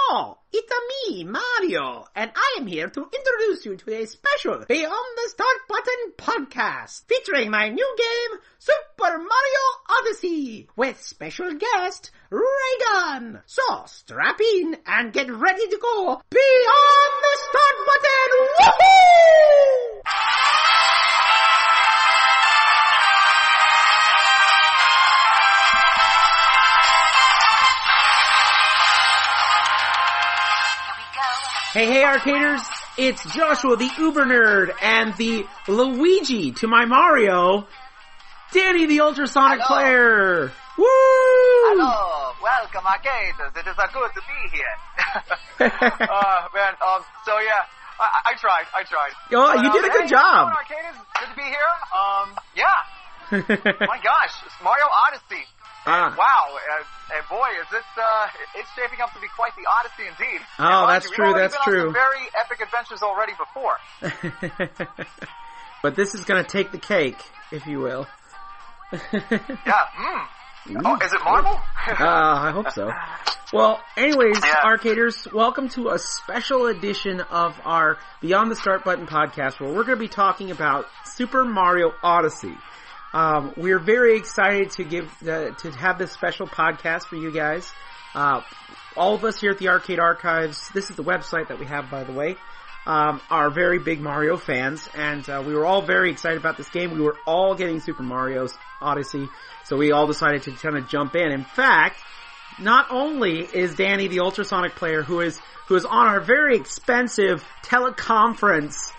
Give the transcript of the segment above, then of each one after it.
So, it's me, Mario, and I am here to introduce you to a special Beyond the Start Button podcast featuring my new game, Super Mario Odyssey, with special guest, Reagan. So, strap in and get ready to go Beyond the Start Button! Woohoo! Hey, Arcaders, it's Joshua the Uber Nerd and the Luigi to my Mario, Danny the Ultrasonic Player. Woo! Hello, welcome Arcaders, it is good to be here. Man, so yeah, I tried. Oh, you did a good job. Arcaders, good to be here. Yeah. My gosh, it's Mario Odyssey. Wow, and boy, is it, it's shaping up to be quite the Odyssey indeed. Oh, that's true, that's true. On some very epic adventures already before. But this is gonna take the cake, if you will. Yeah, Oh, is it marble? I hope so. Well, anyways, Arcaders, welcome to a special edition of our Beyond the Start Button podcast, where we're gonna be talking about Super Mario Odyssey. We're very excited to have this special podcast for you guys. All of us here at the Arcade Archives, this is the website that we have, by the way, are very big Mario fans, and we were all very excited about this game. We were all getting Super Mario Odyssey, so we all decided to kind of jump in. In fact, not only is Danny the Ultrasonic Player, who is on our very expensive teleconference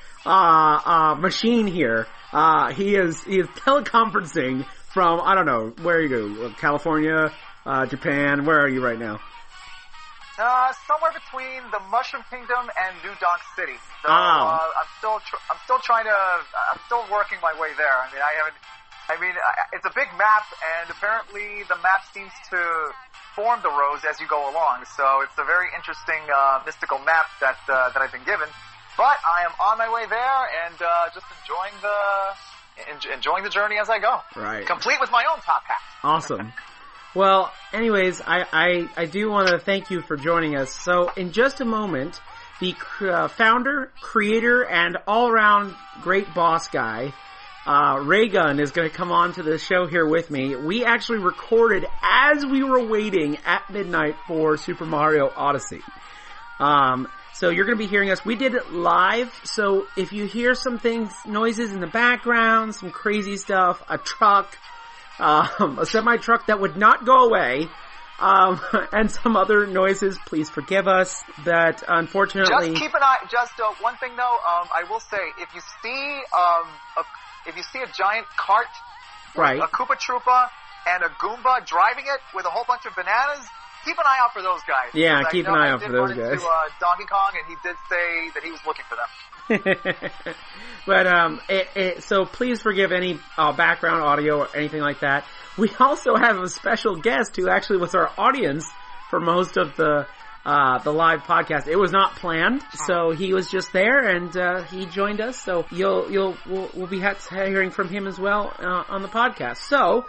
machine here. He is teleconferencing from, I don't know, where are you? California, Japan, where are you right now? Somewhere between the Mushroom Kingdom and New Donk City. So, I'm still working my way there. It's a big map, and apparently the map seems to form the rows as you go along. So it's a very interesting, mystical map that I've been given. But I am on my way there and just enjoying the journey as I go. Right. Complete with my own top hat. Awesome. Well, anyways, I do want to thank you for joining us. So in just a moment, the founder, creator, and all-around great boss guy, Raygun, is going to come on to the show here with me. We actually recorded as we were waiting at midnight for Super Mario Odyssey. So you're going to be hearing us. We did it live, so if you hear some noises in the background, some crazy stuff, a truck, a semi-truck that would not go away, and some other noises, please forgive us. That unfortunately, just keep an eye. Just one thing though, I will say, if you see a giant cart, right, a Koopa Troopa and a Goomba driving it with a whole bunch of bananas, keep an eye out for those guys. Yeah, keep an eye out for those guys. I did Donkey Kong, and he did say that he was looking for them. But so please forgive any background audio or anything like that. We also have a special guest who actually was our audience for most of the live podcast. It was not planned, so he was just there and he joined us. So we'll be hearing from him as well on the podcast. So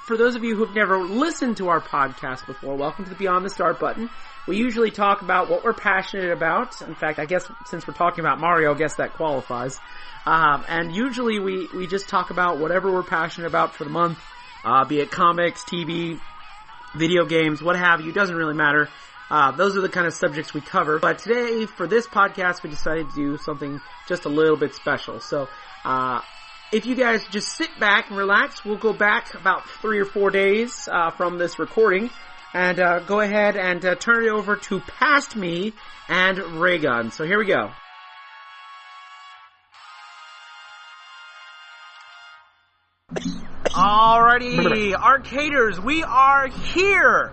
for those of you who have never listened to our podcast before, welcome to the Beyond the Start Button. We usually talk about what we're passionate about. In fact, I guess since we're talking about Mario, I guess that qualifies. And usually we just talk about whatever we're passionate about for the month, be it comics, TV, video games, what have you. Doesn't really matter. Those are the kind of subjects we cover. But today, for this podcast, we decided to do something just a little bit special. So, if you guys just sit back and relax, we'll go back about 3 or 4 days from this recording and go ahead and turn it over to Past Me and Raygun. So here we go. Alrighty, Arcaders, we are here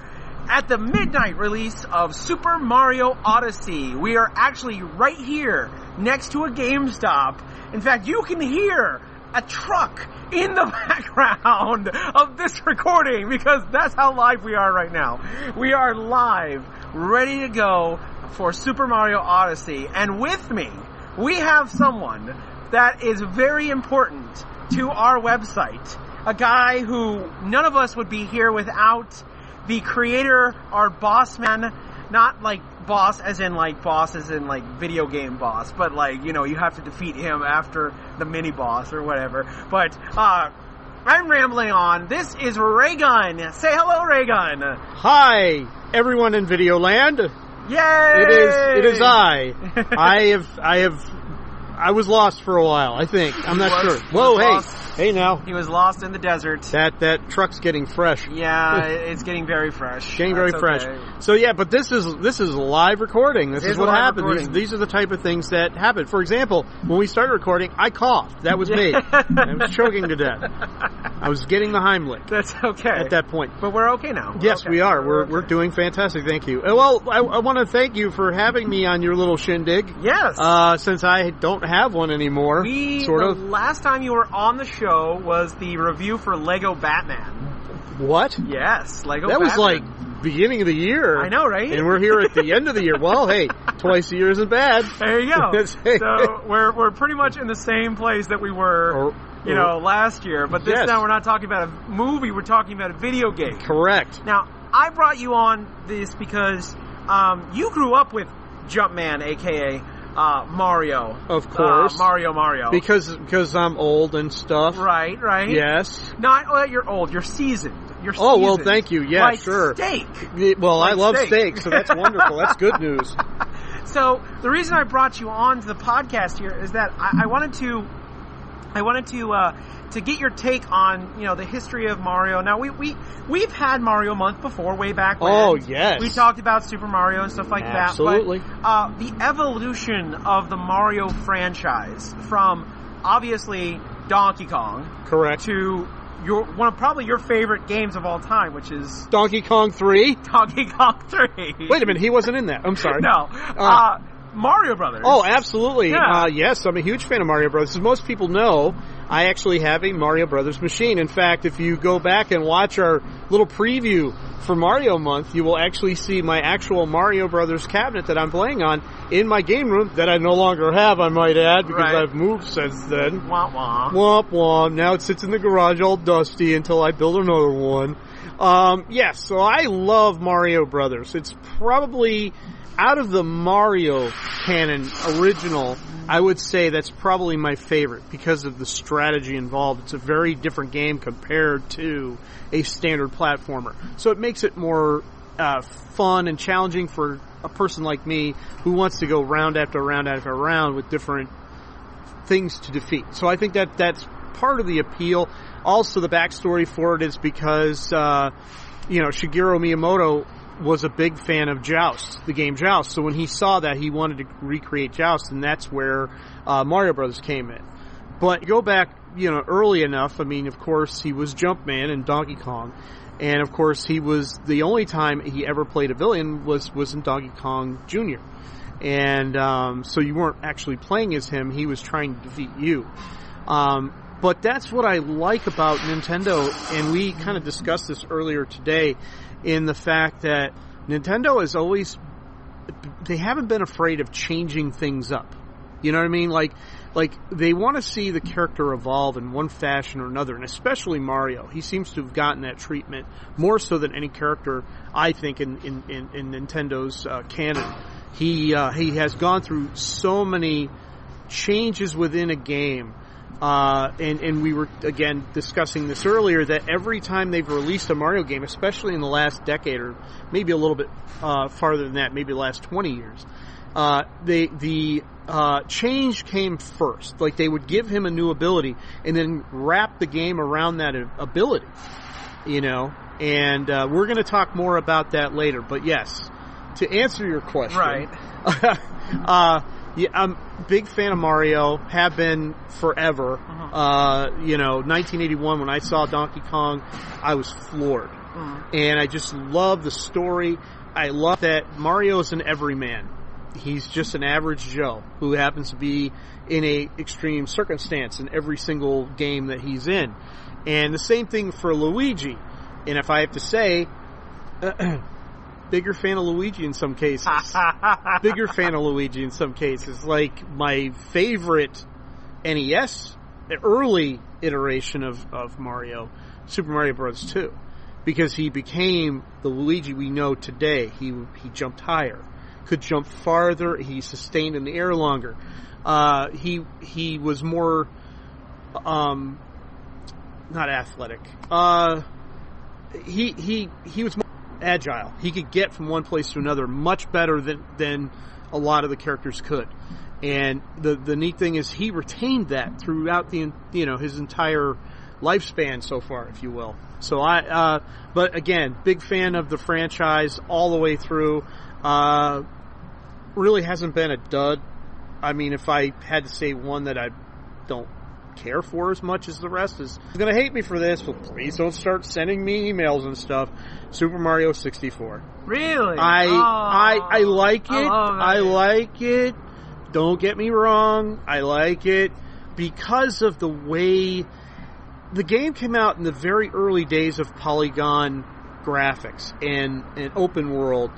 at the midnight release of Super Mario Odyssey. We are actually right here next to a GameStop. In fact, you can hear a truck in the background of this recording because that's how live we are right now. We are live, ready to go for Super Mario Odyssey. And with me, we have someone that is very important to our website. A guy who none of us would be here without, the creator, our boss man, not like boss as in like video game boss, but like, you know, you have to defeat him after the mini boss or whatever. But, I'm rambling on. This is Raygun. Say hello, Raygun. Hi, everyone in Videoland. Yay! It is I. I was lost for a while, I think. I'm not sure. Whoa, hey now. He was lost in the desert. That truck's getting fresh. Yeah, it's getting very fresh. Fresh. So yeah, but this is a live recording. This is what happens. These are the type of things that happen. For example, when we started recording, I coughed. That was me. I was choking to death. I was getting the Heimlich. That's okay. At that point. But we're okay now. Yes, we are. We're doing fantastic. Thank you. Well, I want to thank you for having me on your little shindig. Yes. Since I don't have one anymore. The last time you were on the show was the review for Lego Batman. What? Yes, Lego Batman. That was like beginning of the year. I know, right? And we're here at the end of the year. Well, hey, twice a year isn't bad. There you go. So we're pretty much in the same place that we were, last year. But this time we're not talking about a movie. We're talking about a video game. Correct. Now, I brought you on this because you grew up with Jumpman, a.k.a. Mario. Of course. Mario. Because I'm old and stuff. Right. Yes. Not that you're old, you're seasoned. Oh, well, thank you. Yeah, like sure. Steak. Well, I love steak, so that's wonderful. That's good news. So, the reason I brought you on to the podcast here is that I wanted to get your take on, the history of Mario. Now, we've had Mario Month before, way back when. Oh, yes. We talked about Super Mario and stuff like Absolutely. that. Absolutely. But the evolution of the Mario franchise from, obviously, Donkey Kong. Correct. To one of probably your favorite games of all time, which is... Donkey Kong 3? Donkey Kong 3. Wait a minute, he wasn't in that. I'm sorry. No. Mario Brothers. Oh, absolutely. Yeah. Yes, I'm a huge fan of Mario Brothers. As most people know, I actually have a Mario Brothers machine. In fact, if you go back and watch our little preview for Mario Month, you will actually see my actual Mario Brothers cabinet that I'm playing on in my game room that I no longer have, I might add, because I've moved since then. Wah wah. Womp womp. Now it sits in the garage all dusty until I build another one. Yes, so I love Mario Brothers. It's probably... out of the Mario canon original, I would say that's probably my favorite because of the strategy involved. It's a very different game compared to a standard platformer. So it makes it more fun and challenging for a person like me who wants to go round after round after round with different things to defeat. So I think that's part of the appeal. Also, the backstory for it is because, Shigeru Miyamoto was a big fan of Joust, the game Joust. So when he saw that, he wanted to recreate Joust, and that's where Mario Brothers came in. But go back, early enough. I mean, of course, he was Jumpman in Donkey Kong, and of course, he was the only time he ever played a villain was in Donkey Kong Jr. And so you weren't actually playing as him; he was trying to defeat you. But that's what I like about Nintendo, and we kind of discussed this earlier today, in the fact that Nintendo has always, they haven't been afraid of changing things up. You know what I mean? Like they want to see the character evolve in one fashion or another, and especially Mario. He seems to have gotten that treatment more so than any character, I think, in Nintendo's canon. He has gone through so many changes within a game. And we were, again, discussing this earlier, that every time they've released a Mario game, especially in the last decade, or maybe a little bit farther than that, maybe the last 20 years, the change came first. Like, they would give him a new ability and then wrap the game around that ability, and we're going to talk more about that later. But yes, to answer your question. Right. Yeah, I'm a big fan of Mario, have been forever. 1981, when I saw Donkey Kong, I was floored. And I just love the story. I love that Mario is an everyman. He's just an average Joe who happens to be in a extreme circumstance in every single game that he's in. And the same thing for Luigi. And if I have to say... bigger fan of Luigi in some cases. Bigger fan of Luigi in some cases. Like, my favorite NES, early iteration of Mario, Super Mario Bros. 2. because he became the Luigi we know today. He jumped higher, could jump farther. He sustained in the air longer. He was more, not athletic. He was more agile. He could get from one place to another much better than a lot of the characters could. And the neat thing is he retained that throughout his entire lifespan so far, if you will. So but again, big fan of the franchise all the way through. Really hasn't been a dud. I mean, if I had to say one that I don't care for as much as the rest is going to hate me for this, but please don't start sending me emails and stuff. Super Mario 64. Really? I like it. I like it. Don't get me wrong. I like it because of the way the game came out in the very early days of polygon graphics and open world.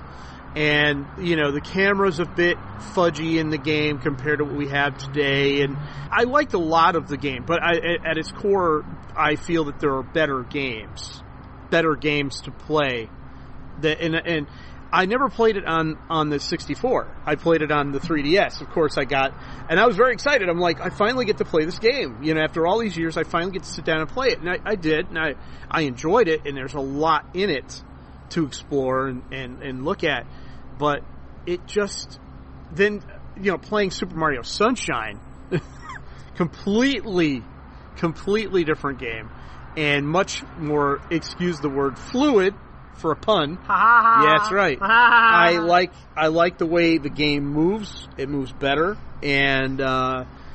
And, the camera's a bit fudgy in the game compared to what we have today. And I liked a lot of the game, but at its core, I feel that there are better games to play. And I never played it on the 64. I played it on the 3DS. Of course, and I was very excited. I'm like, I finally get to play this game. After all these years, I finally get to sit down and play it. And I did, and I enjoyed it, and there's a lot in it to explore and look at. But it just, then, playing Super Mario Sunshine, completely different game, and much more, excuse the word, fluid, for a pun. Yeah, that's right. I like the way the game moves. It moves better, and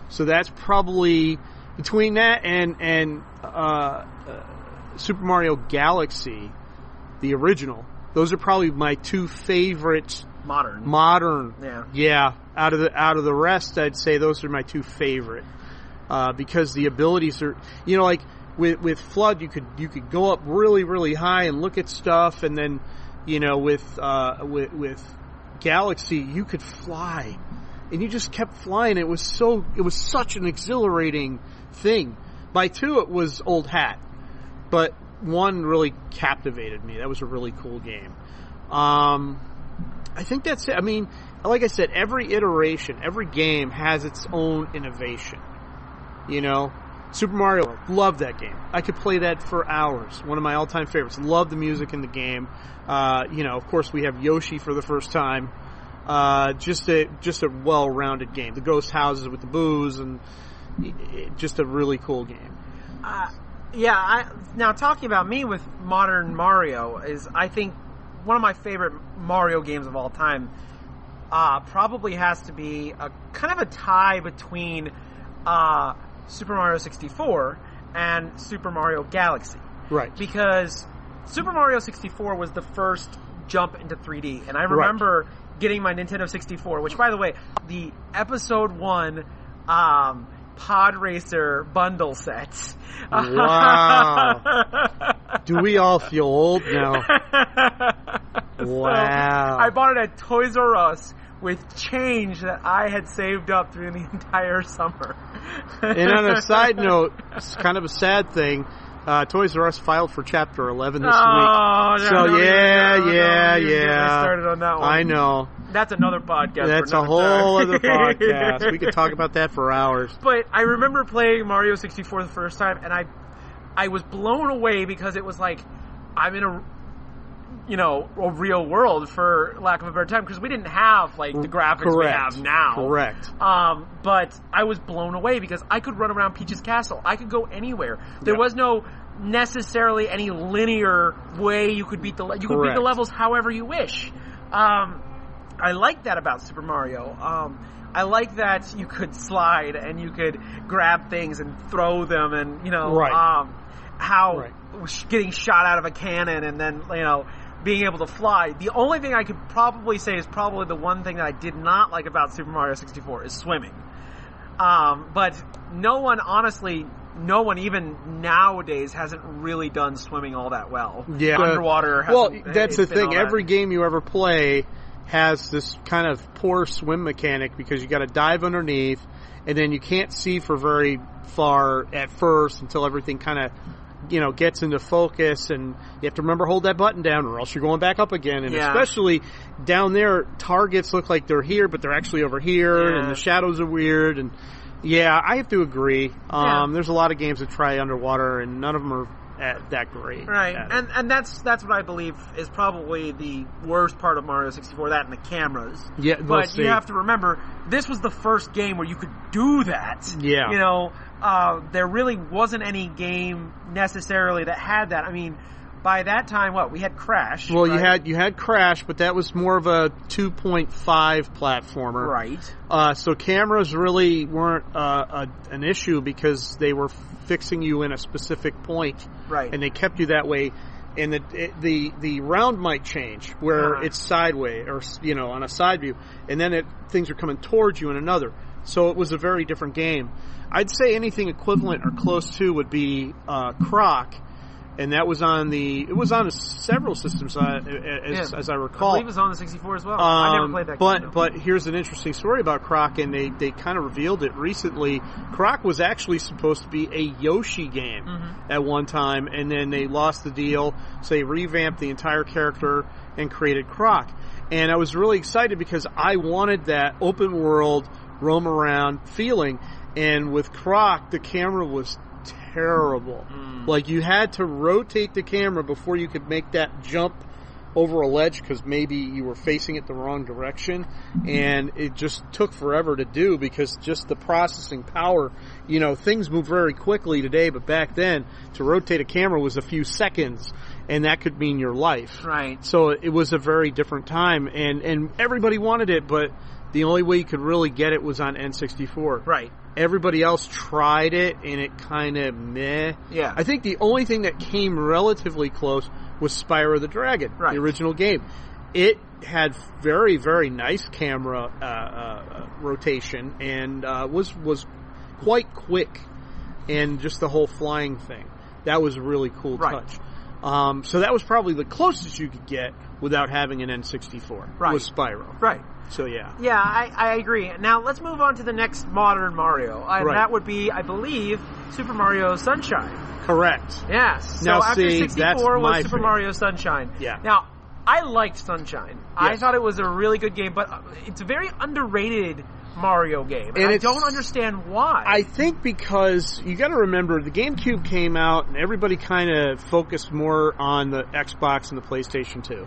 so that's probably between that and Super Mario Galaxy, the original. Those are probably my two favorite modern. Yeah. Out of the rest, I'd say those are my two favorite because the abilities are, like with Flood, you could go up really, really high and look at stuff, and then with Galaxy, you could fly, and you just kept flying. It was such an exhilarating thing. By 2, it was Old Hat, but 1 really captivated me. That was a really cool game. I think that's it. I mean, like I said, every iteration, every game has its own innovation. Super Mario, love that game. I could play that for hours. One of my all-time favorites. Love the music in the game. Of course, we have Yoshi for the first time. Just a well-rounded game. The ghost houses with the booze, and just a really cool game. Now talking about me with modern Mario is, I think, one of my favorite Mario games of all time. Probably has to be a kind of a tie between Super Mario 64 and Super Mario Galaxy. Right. Because Super Mario 64 was the first jump into 3D, and I remember getting my Nintendo 64, which, by the way, the Episode 1 Pod Racer bundle set. Wow. Do we all feel old now? Wow. I bought it at Toys R Us with change that I had saved up through the entire summer. And on a side note, it's kind of a sad thing. Toys R Us filed for Chapter 11 this week. So yeah. I started on that one. I know. That's another podcast. That's a whole other podcast. We could talk about that for hours. But I remember playing Mario 64 the first time, and I was blown away because it was like I'm in a real world, for lack of a better term, because we didn't have the graphics we have now. Correct. But I was blown away because I could run around Peach's castle. I could go anywhere. There was no necessarily any linear way you could beat the beat the levels however you wish. I like that about Super Mario. I like that you could slide and you could grab things and throw them, and how getting shot out of a cannon and then being able to fly. The only thing I could probably say is probably the one thing that I did not like about Super Mario 64 is swimming. But no one even nowadays hasn't really done swimming all that well. Yeah. Underwater. That's the thing. Every game you ever play has this kind of poor swim mechanic because you got to dive underneath, and then you can't see for very far at first until everything kind of gets into focus, and you have to remember hold that button down or else you're going back up again. And especially down there, targets look like they're here, but they're actually over here, and the shadows are weird. And I have to agree. There's a lot of games that try underwater, and none of them are that great. Right. And that's what I believe is probably the worst part of Mario 64, that and the cameras. Yeah, but you have to remember, this was the first game where you could do that. Yeah. There really wasn't any game necessarily that had that. I mean, by that time, we had Crash. Well, right? you had Crash, but that was more of a 2.5 platformer. Right. So cameras really weren't an issue because they were fixing you in a specific point. Right. And they kept you that way. And the round might change where it's sideways or on a side view, and then things are coming towards you in another. So it was a very different game. I'd say anything equivalent or close to would be Croc. And that was on several systems, as I recall. I believe it was on the 64 as well. I never played that game. But here's an interesting story about Croc, and they kind of revealed it recently. Croc was actually supposed to be a Yoshi game at one time, and then they lost the deal, so they revamped the entire character and created Croc. And I was really excited because I wanted that open world, roam around feeling, and with Croc, the camera was terrible. Like, you had to rotate the camera before you could make that jump over a ledge because maybe you were facing it the wrong direction, and it just took forever to do because just the processing power, things move very quickly today, but back then to rotate a camera was a few seconds, and that could mean your life. Right. So it was a very different time, and everybody wanted it, but the only way you could really get it was on N64. Right. Everybody else tried it, and it kind of meh. Yeah. I think the only thing that came relatively close was Spyro the Dragon, the original game. It had very, very nice camera rotation and was quite quick, and just the whole flying thing. That was a really cool touch. So that was probably the closest you could get without having an N64. Was Spyro. Right. So yeah. Yeah, I agree. Now let's move on to the next modern Mario. That would be, I believe, Super Mario Sunshine. Correct. Yes. So now, after see, 64 was Super favorite. Mario Sunshine. Yeah. Now, I liked Sunshine. Yes. I thought it was a really good game, but it's a very underrated Mario game. And I don't understand why. I think because you got to remember the GameCube came out and everybody kind of focused more on the Xbox and the PlayStation 2.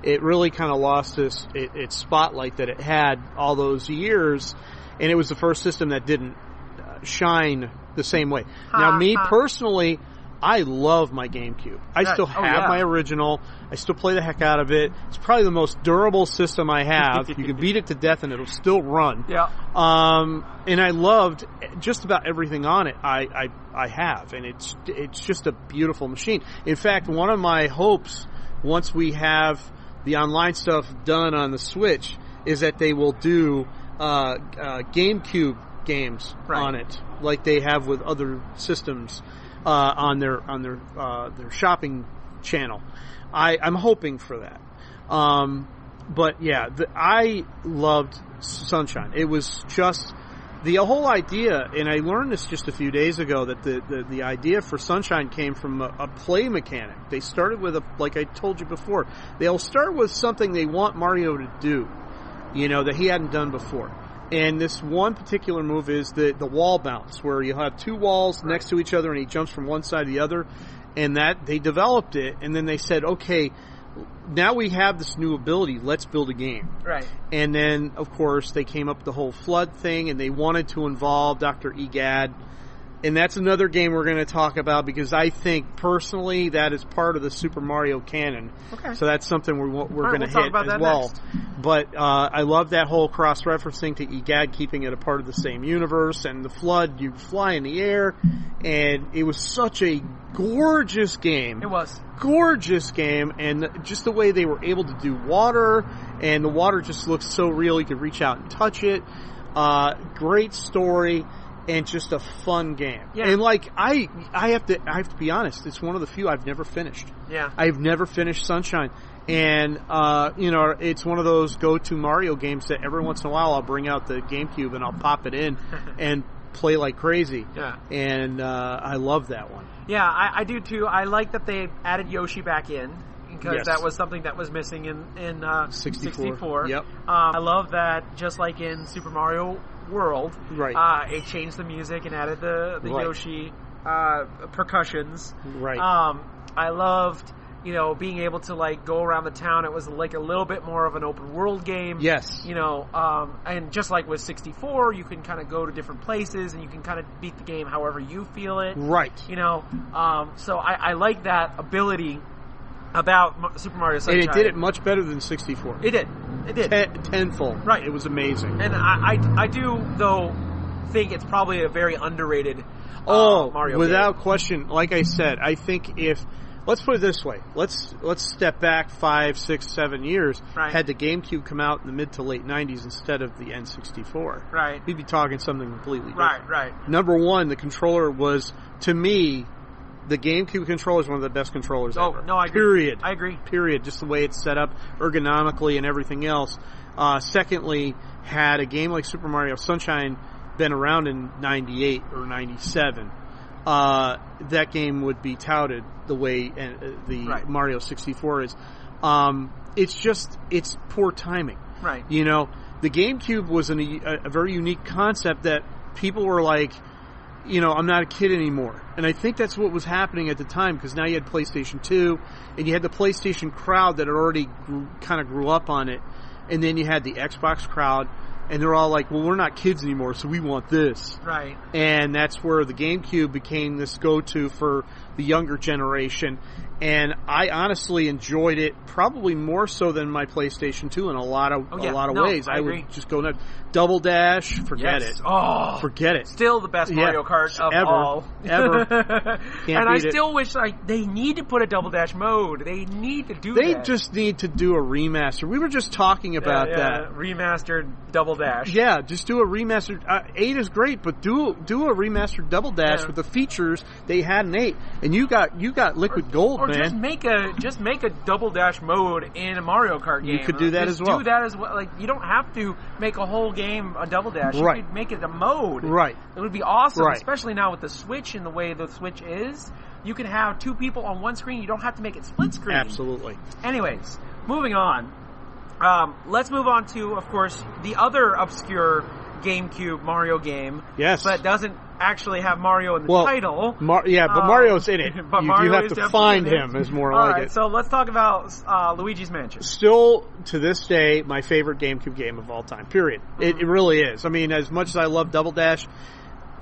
It really kind of lost its spotlight that it had all those years, and it was the first system that didn't shine the same way. Now, me personally, I love my GameCube. I still have my original. I still play the heck out of it. It's probably the most durable system I have. You can beat it to death and it'll still run. Yeah. And I loved just about everything on it. I have, and it's just a beautiful machine. In fact, one of my hopes, once we have the online stuff done on the Switch, is that they will do GameCube games on it, like they have with other systems on their shopping channel. I'm hoping for that. But yeah, I loved Sunshine. It was just the whole idea, and I learned this just a few days ago, that the idea for Sunshine came from a play mechanic. They started with like I told you before, they'll start with something they want Mario to do, that he hadn't done before. And this one particular move is the wall bounce, where you have two walls next to each other and he jumps from one side to the other. And that they developed it, and then they said, okay, now we have this new ability, let's build a game. Right. And then, of course, they came up with the whole flood thing, and they wanted to involve Dr. Egad. And that's another game we're going to talk about, because I think, personally, that is part of the Super Mario canon. Okay. So that's something we're going to hit as well. Next. But I love that whole cross-referencing to Egad, keeping it a part of the same universe. And the flood, you fly in the air. And it was such a gorgeous game. It was. Gorgeous game. And just the way they were able to do water. And the water just looks so real. You could reach out and touch it. Great story. And just a fun game. Yeah. And I have to be honest, it's one of the few I've never finished. Yeah. I've never finished Sunshine. And it's one of those go-to Mario games that every once in a while I'll bring out the GameCube and I'll pop it in and play like crazy. Yeah. And I love that one. Yeah, I do too. I like that they added Yoshi back in, because that was something that was missing in 64. Yep. I love that, just like in Super Mario World, right. It changed the music and added the right. Yoshi percussions. Right. I loved, being able to like go around the town. It was like a little bit more of an open world game. Yes. And just like with 64, you can kind of go to different places and you can kind of beat the game however you feel it. Right. So I like that ability about Super Mario Sunshine. And it did it much better than 64. It did. Tenfold. Right. It was amazing. And I do, though, think it's probably a very underrated Mario without game. question. Like I said, I think let's put it this way. Let's step back 5, 6, 7 years. Right. Had the GameCube come out in the mid to late 90s instead of the N64. Right. We'd be talking something completely different. Right. Number one, the controller was, to me, the GameCube controller is one of the best controllers ever. No, I agree. Period. I agree. Period. Just the way it's set up ergonomically and everything else. Secondly, had a game like Super Mario Sunshine been around in 98 or 97, that game would be touted the way the Mario 64 is. It's poor timing. Right. The GameCube was a very unique concept that people were like, I'm not a kid anymore. And I think that's what was happening at the time, because now you had PlayStation 2, and you had the PlayStation crowd that had already kind of grew up on it, and then you had the Xbox crowd, and they're all like, well, we're not kids anymore, so we want this. Right. And that's where the GameCube became this go-to for the younger generation. And I honestly enjoyed it probably more so than my PlayStation 2 in a lot of ways. I agree. would just go nuts. Double Dash, forget it. Oh, forget it. Still the best Mario Kart of all. Ever. And I still wish they need to put a Double Dash mode. They need to do that. They just need to do a remaster. We were just talking about that. Remastered Double Dash. Yeah, just do a remastered. 8 is great, but do a remastered Double Dash with the features they had in 8, and you got liquid gold, or man. Just make a Double Dash mode in a Mario Kart game. You could do that as well. Do that as well. Like, you don't have to make a whole game a Double Dash. Right. You could make it a mode. Right. It would be awesome, right. Especially now with the Switch and the way the Switch is. You can have 2 people on one screen. You don't have to make it split screen. Absolutely. Anyways, moving on. Let's move on to, of course, the other obscure GameCube Mario game. Yes. But doesn't actually have Mario in the title. But Mario's in it. But you Mario have to find him is more like it. So let's talk about Luigi's Mansion. Still, to this day, my favorite GameCube game of all time, period. Mm-hmm. It really is. I mean, as much as I love Double Dash,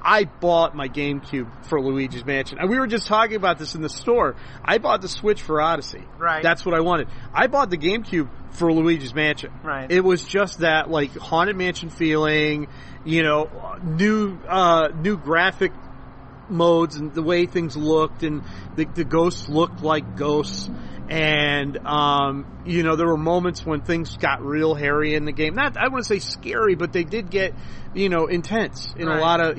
I bought my GameCube for Luigi's Mansion. And we were just talking about this in the store. I bought the Switch for Odyssey. Right. That's what I wanted. I bought the GameCube for Luigi's Mansion. Right. It was just that, like, Haunted Mansion feeling, new graphic modes and the way things looked, and the ghosts looked like ghosts. And, there were moments when things got real hairy in the game. Not, I wouldn't say scary, but they did get, intense in a lot of,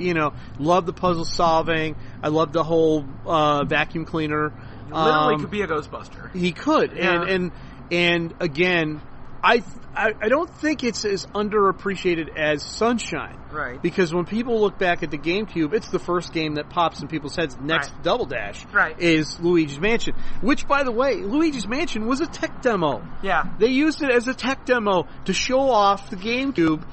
love the puzzle solving. I love the whole, vacuum cleaner. Literally could be a Ghostbuster. He could. Yeah. And again, I don't think it's as underappreciated as Sunshine. Right. Because when people look back at the GameCube, it's the first game that pops in people's heads next to Double Dash. Right. Is Luigi's Mansion. Which, by the way, Luigi's Mansion was a tech demo. Yeah. They used it as a tech demo to show off the GameCube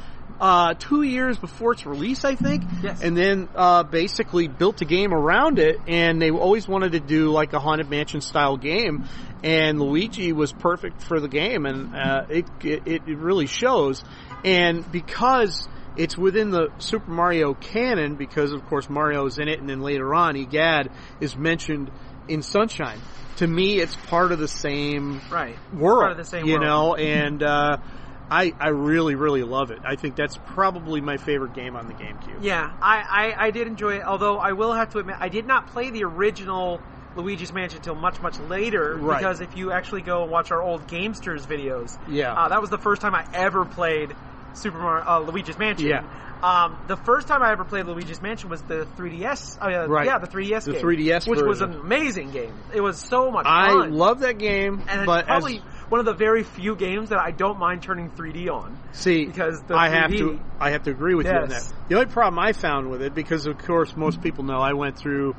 2 years before its release, I think. Yes. And then basically built a game around it, and they always wanted to do like a Haunted Mansion style game, and Luigi was perfect for the game, and it really shows. And because it's within the Super Mario canon, because of course Mario's in it, and then later on Egad is mentioned in Sunshine. To me, it's part of the same world. Part of the same world. And I really, really love it. I think that's probably my favorite game on the GameCube. Yeah, I did enjoy it, although I will have to admit, I did not play the original Luigi's Mansion until much, much later, because if you actually go and watch our old Gamesters videos, that was the first time I ever played Luigi's Mansion. Yeah. The first time I ever played Luigi's Mansion was the 3DS. The 3DS game. The 3DS which version. was an amazing game. It was so much fun. I love that game. And but probably one of the very few games that I don't mind turning 3D on. See, because I have to agree with you on Yes. that. The only problem I found with it, because of course most people know I went through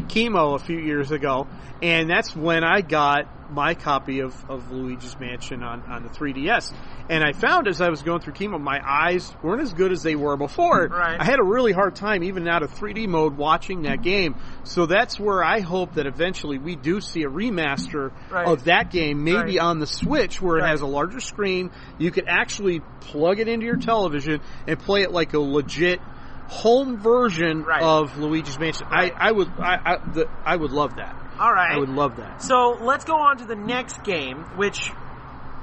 chemo a few years ago, and that's when I got my copy of Luigi's Mansion on the 3DS. And I found as I was going through chemo, my eyes weren't as good as they were before. Right. I had a really hard time, even out of 3D mode, watching that game. So that's where I hope that eventually we do see a remaster Right. of that game, maybe Right. on the Switch, where it Right. has a larger screen. You could actually plug it into your television and play it like a legit home version Right. of Luigi's Mansion. Right. I would love that. All right. I would love that. So let's go on to the next game, which,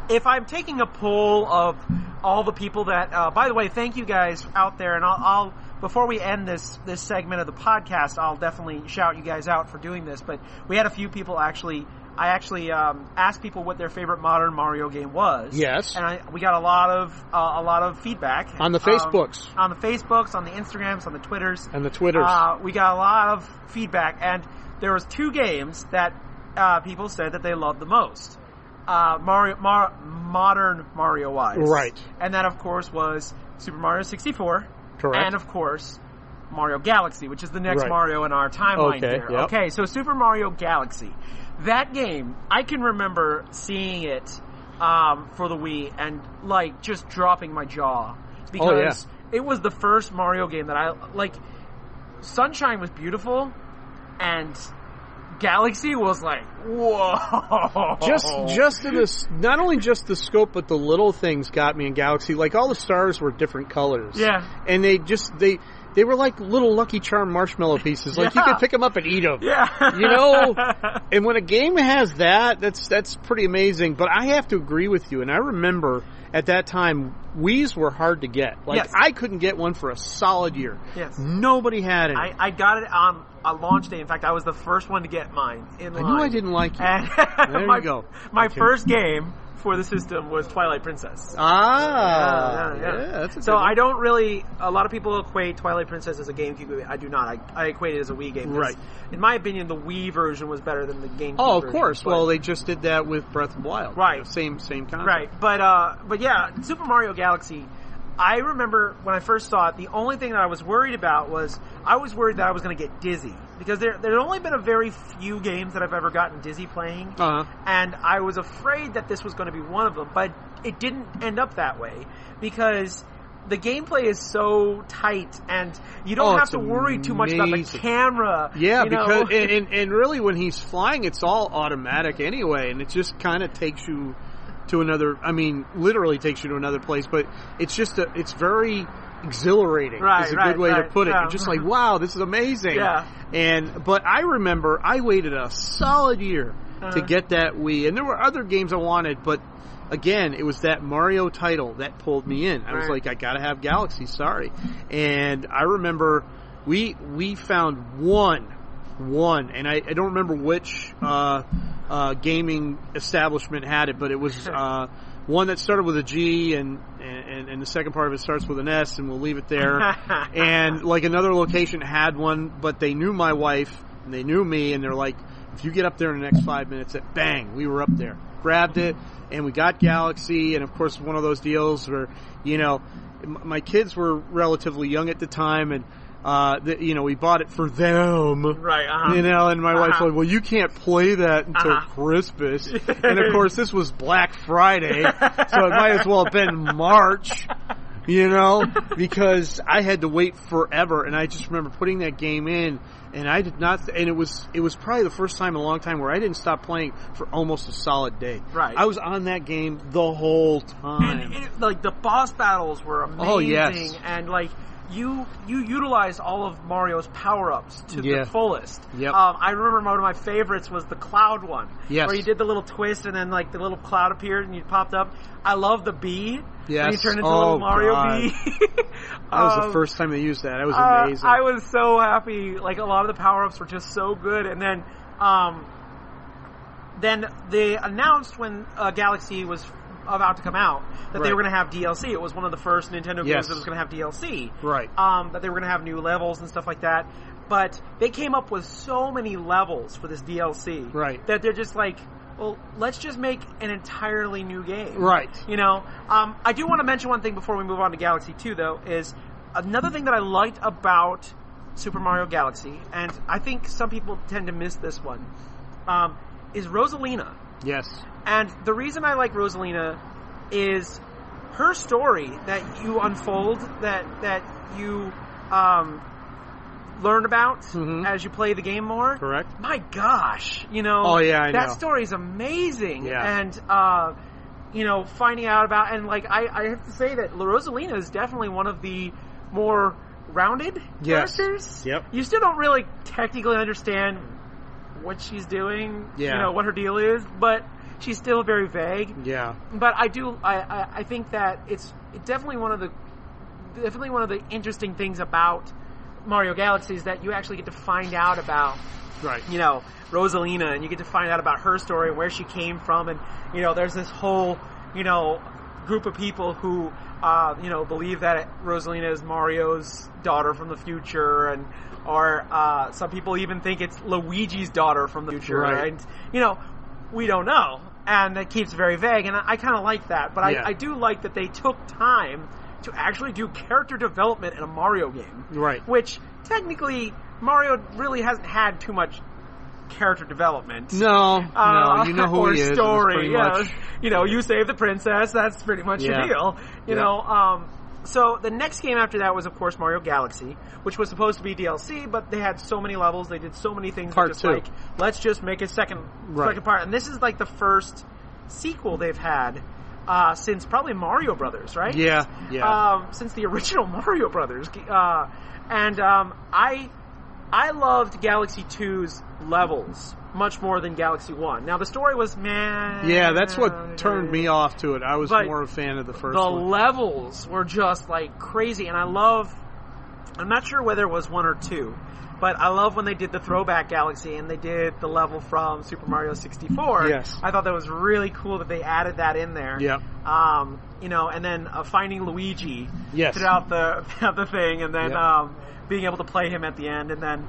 if I'm taking a poll of all the people that, by the way, thank you guys out there, and I'll before we end this segment of the podcast, I'll definitely shout you guys out for doing this. But we had a few people actually. I actually asked people what their favorite modern Mario game was. Yes. And we got a lot of feedback On the Facebooks. on the Facebooks, on the Instagrams, on the Twitters. And the Twitters. We got a lot of feedback, and there was 2 games that people said that they loved the most. Modern Mario-wise. Right. And that, of course, was Super Mario 64. Correct. And, of course, Mario Galaxy, which is the next Right. Mario in our timeline Okay, here. yep. Okay, so Super Mario Galaxy. That game, I can remember seeing it for the Wii and, like, just dropping my jaw. Because it was the first Mario game that Sunshine was beautiful, and Galaxy was like, whoa. Just in this, not only just the scope, but the little things got me in Galaxy. Like, all the stars were different colors. Yeah. And they were like little Lucky Charm marshmallow pieces. Like, you Yeah. could pick them up and eat them. Yeah. You know? And when a game has that, that's pretty amazing. But I have to agree with you. And I remember at that time, Wii's were hard to get. Like, Yes. I couldn't get one for a solid year. Yes. Nobody had it. I got it on a launch day. In fact, I was the first one to get mine in line. I knew I didn't like you. And There my, you go. My Okay. first game for the system was Twilight Princess. Ah. Yeah. That's a So good one. I don't really. A lot of people equate Twilight Princess as a GameCube game. I do not. I equate it as a Wii game. 'Cause Right. In my opinion, the Wii version was better than the GameCube. Oh, of version, course. but- Well, they just did that with Breath of the Wild. Right. Same concept. Right, but yeah, Super Mario Galaxy. I remember when I first saw it, the only thing that I was worried about was I was worried that I was going to get dizzy because there had only been a very few games that I've ever gotten dizzy playing, and I was afraid that this was going to be one of them. But it didn't end up that way because the gameplay is so tight, and you don't have to worry too much about the amazing. camera. Yeah, you know? because and really when he's flying, it's all automatic anyway, and it just kind of takes you to another. I mean, literally takes you to another place. But it's just it's very exhilarating. Right, is a good way to put it. yeah. You're just like, wow, this is amazing. Yeah. But I remember I waited a solid year to get that Wii, and there were other games I wanted, but again, it was that Mario title that pulled me in. I was like, I gotta have Galaxy, sorry. And I remember we found one, and I don't remember which gaming establishment had it, but it was one that started with a G, and the second part of it starts with an S, and we'll leave it there. And like another location had one, but they knew my wife, and they knew me, and they're like, if you get up there in the next 5 minutes, bang, we were up there. Grabbed it, and we got Galaxy, and of course one of those deals where, you know, my kids were relatively young at the time, and we bought it for them, Right, you know, and my wife's like, well, you can't play that until Christmas, and of course this was Black Friday, so it might as well have been March, you know, because I had to wait forever, and I just remember putting that game in, and I did not, and it was probably the first time in a long time where I didn't stop playing for almost a solid day. Right. I was on that game the whole time. And like the boss battles were amazing. Oh, yes. And like you utilized all of Mario's power-ups to Yeah. the fullest. Yep. I remember one of my favorites was the cloud one. Yes. Where you did the little twist and then like the little cloud appeared and you popped up. I love the bee. Yes. When you turned into a Oh, little Mario God. bee. That was the first time they used that. That was amazing. I was so happy. Like a lot of the power-ups were just so good. And then they announced when Galaxy was about to come out that they were going to have DLC. It was one of the first Nintendo games that was going to have DLC. Right. That they were going to have new levels and stuff like that. But they came up with so many levels for this DLC. Right. That they're just like, well, let's just make an entirely new game. Right. You know, I do want to mention one thing before we move on to Galaxy 2, though, is another thing that I liked about Super Mario Galaxy, and I think some people tend to miss this one, is Rosalina. Yes. And the reason I like Rosalina is her story that you unfold, that you learn about as you play the game more. Correct. My gosh, you know. Oh yeah, I know. That story is amazing. Yeah. And you know, finding out about, and like I have to say that Rosalina is definitely one of the more rounded characters. Yep. You still don't really technically understand what she's doing. Yeah. You know what her deal is, but she's still very vague. Yeah. But I think that it's definitely one of the interesting things about Mario Galaxy is that you actually get to find out about, you know, Rosalina, and you get to find out about her story and where she came from, and you know, there's this whole, you know, group of people who you know, believe that Rosalina is Mario's daughter from the future, and or some people even think it's Luigi's daughter from the future, and you know, we don't know, and it keeps very vague, and I kind of like that, but I do like that they took time to actually do character development in a Mario game. Right. Which, technically, Mario really hasn't had too much character development. No, you know who he is. Story, pretty much. You know, you save the princess, that's pretty much your deal. You know, so the next game after that was, of course, Mario Galaxy, which was supposed to be DLC, but they had so many levels, they did so many things. Part 2. Like, let's just make a second part. And this is like the first sequel they've had since probably Mario Brothers, right? Yeah. Since the original Mario Brothers. And I loved Galaxy 2's levels much more than Galaxy 1. Now, the story was, man... Yeah, that's what turned me off to it. I was more a fan of the first one. The levels were just, like, crazy, and I love... I'm not sure whether it was 1 or 2, but I love when they did the Throwback Galaxy and they did the level from Super Mario 64. Yes. I thought that was really cool that they added that in there. Yep. You know, and then finding Luigi yes. throughout the thing, and then being able to play him at the end, and then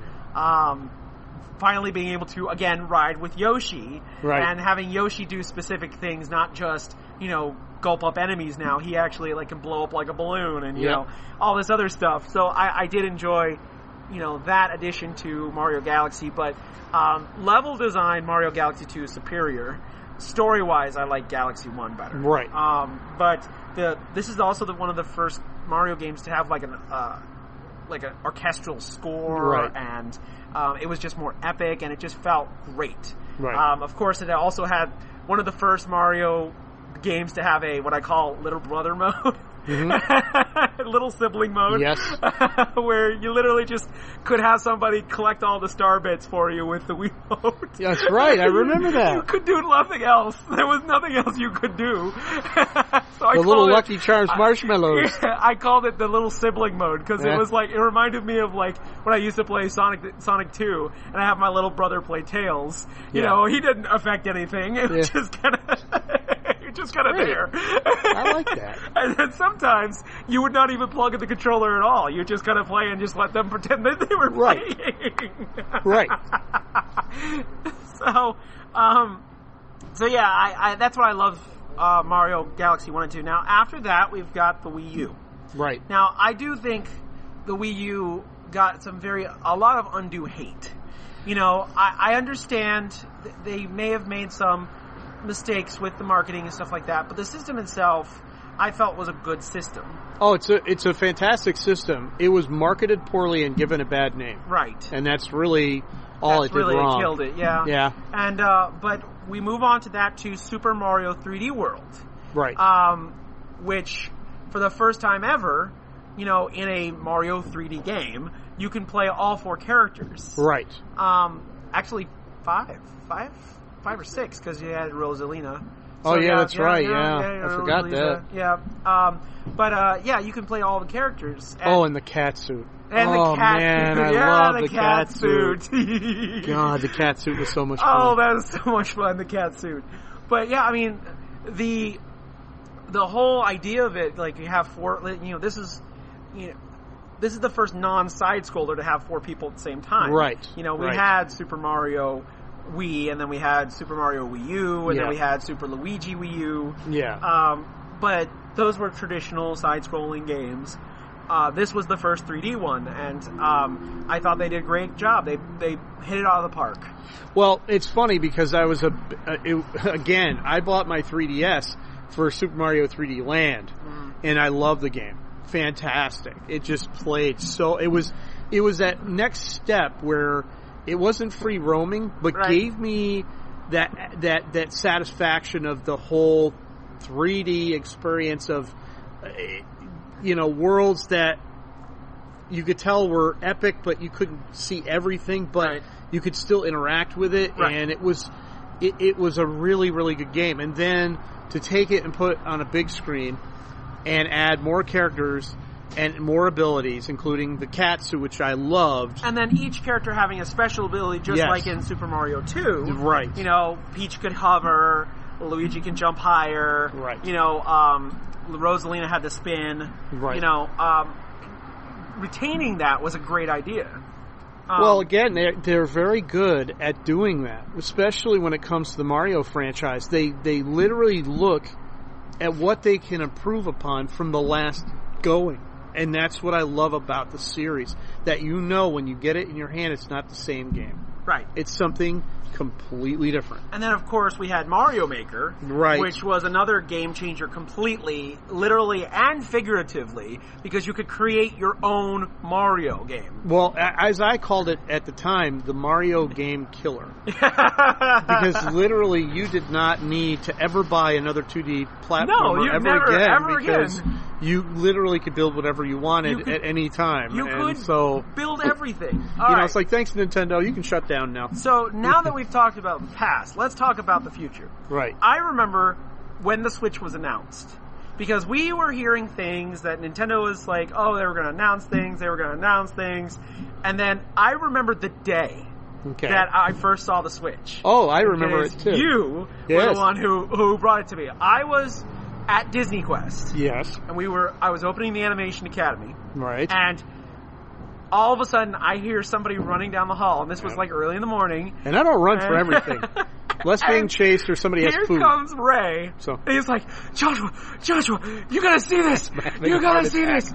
finally being able to, again, ride with Yoshi. Right. And having Yoshi do specific things, not just, you know, gulp up enemies now. He actually, like, can blow up like a balloon and, you know, all this other stuff. So I did enjoy, you know, that addition to Mario Galaxy, but level design, Mario Galaxy 2 is superior. Story-wise, I like Galaxy 1 better. Right. But this is also one of the first Mario games to have, like, an orchestral score, and it was just more epic, and it just felt great. Right. Of course, it also had one of the first Mario games to have what I call little brother mode. Mm-hmm. Little sibling mode. Yes. Where you literally just could have somebody collect all the star bits for you with the Wii mode. That's right, I remember that. You could do nothing else. There was nothing else you could do. So the little Lucky Charms marshmallows. I called it the little sibling mode because it was like, it reminded me of like when I used to play Sonic 2 and I have my little brother play Tails. You know, he didn't affect anything. It was just kind of... just kind of there. I like that. And then sometimes you would not even plug in the controller at all. You just kind of play and just let them pretend that they were playing. Right. So yeah, that's what I love Mario Galaxy 1 and 2. Now, after that, we've got the Wii U. Right. Now, I do think the Wii U got a lot of undue hate. You know, I understand they may have made some mistakes with the marketing and stuff like that, but the system itself I felt was a good system. Oh, it's a fantastic system. It was marketed poorly and given a bad name. Right. And that's really all it did wrong. Killed it, yeah. Yeah. And but we move on to that to Super Mario 3D World. Right. Which for the first time ever, you know, in a Mario 3D game, you can play all 4 characters. Right. Actually 5 or 6 because you had Rosalina. So that's right. I forgot that. Yeah. But you can play all the characters. And the cat suit. And the cat suit. I love the cat suit. God, the cat suit was so much fun. Oh, that was so much fun, the cat suit. But yeah, I mean, the whole idea of it, like you have 4, you know, this is the first non-side scroller to have 4 people at the same time. Right. You know, we had Super Mario Wii, and then we had Super Mario Wii U, and Yeah. then we had Super Luigi Wii U. Yeah. But those were traditional side-scrolling games. This was the first 3D one, and I thought they did a great job. They hit it out of the park. Well, it's funny because I was again, I bought my 3DS for Super Mario 3D Land, and I love the game. Fantastic. It just played so. It was that next step where it wasn't free roaming, but Right. gave me that satisfaction of the whole 3D experience of, worlds that you could tell were epic, but you couldn't see everything, but Right. you could still interact with it, Right. and it was a really, really good game. And then to take it and put it on a big screen and add more characters and more abilities, including the Katsu, which I loved. And then each character having a special ability, just Yes. like in Super Mario 2. Right. Peach could hover, Luigi can jump higher. Right. Rosalina had the spin. Right. Retaining that was a great idea. Well, again, they're very good at doing that, especially when it comes to the Mario franchise. They literally look at what they can improve upon from the last going. And that's what I love about the series. That when you get it in your hand, it's not the same game. Right. It's something completely different. And then, of course, we had Mario Maker, Right. which was another game changer completely, literally and figuratively, because you could create your own Mario game. Well, as I called it at the time, the Mario game killer. Because literally you did not need to ever buy another 2D platformer ever because again. you literally could build whatever you wanted at any time. You and could build everything. It's like, thanks Nintendo, you can shut down now. So now that we've talked about the past, let's talk about the future. Right. I remember when the Switch was announced, because we were hearing things that Nintendo was like, oh, they were going to announce things, and then I remember the day that I first saw the Switch. Oh, I remember it too. You were the one who brought it to me. I was at Disney Quest. Yes. And I was opening the Animation Academy. Right. And all of a sudden, I hear somebody running down the hall, and this was like early in the morning. And I don't run for everything. Unless being chased or somebody has food. Here comes Ray. So he's like, Joshua, you gotta see this. You gotta see this.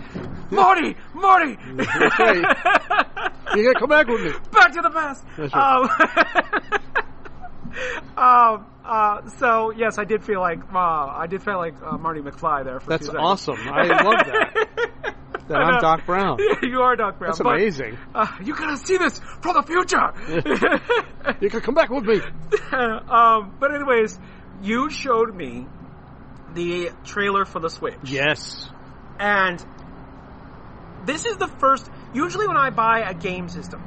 Marty. That's right. You gotta come back with me. Back to the past. That's right. So yes, I did feel like Marty McFly there. For That's 2 seconds. awesome. I love that. That I'm Doc Brown. Yeah, you are Doc Brown. That's amazing. You gotta see this from the future. You can come back with me. But anyways, you showed me the trailer for the Switch. Yes. And this is the first. Usually, when I buy a game system,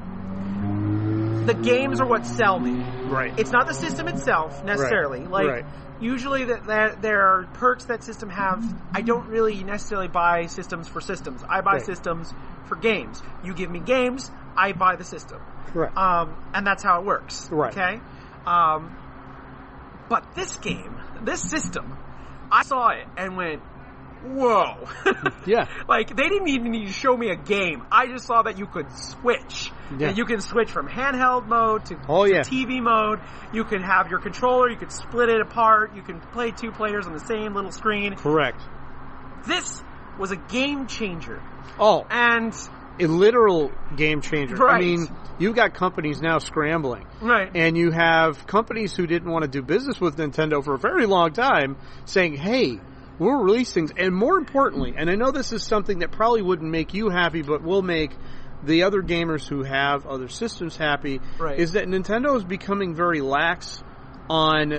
the games are what sell me. Right. It's not the system itself necessarily. Right. Usually that there are perks that system have. I don't really necessarily buy systems for systems. I buy systems for games. You give me games, I buy the system. Correct. And that's how it works. Right. Okay? But this system, I saw it and went, whoa. Yeah. Like, they didn't even need to show me a game. I just saw that you could switch. Yeah. And you can switch from handheld mode to TV mode. You can have your controller. You could split it apart. You can play 2 players on the same little screen. Correct. This was a game changer. Oh. And a literal game changer. Right. I mean, you've got companies now scrambling. Right. And you have companies who didn't want to do business with Nintendo for a very long time saying, hey, we'll release things. And more importantly, and I know this is something that probably wouldn't make you happy, but will make the other gamers who have other systems happy, is that Nintendo is becoming very lax on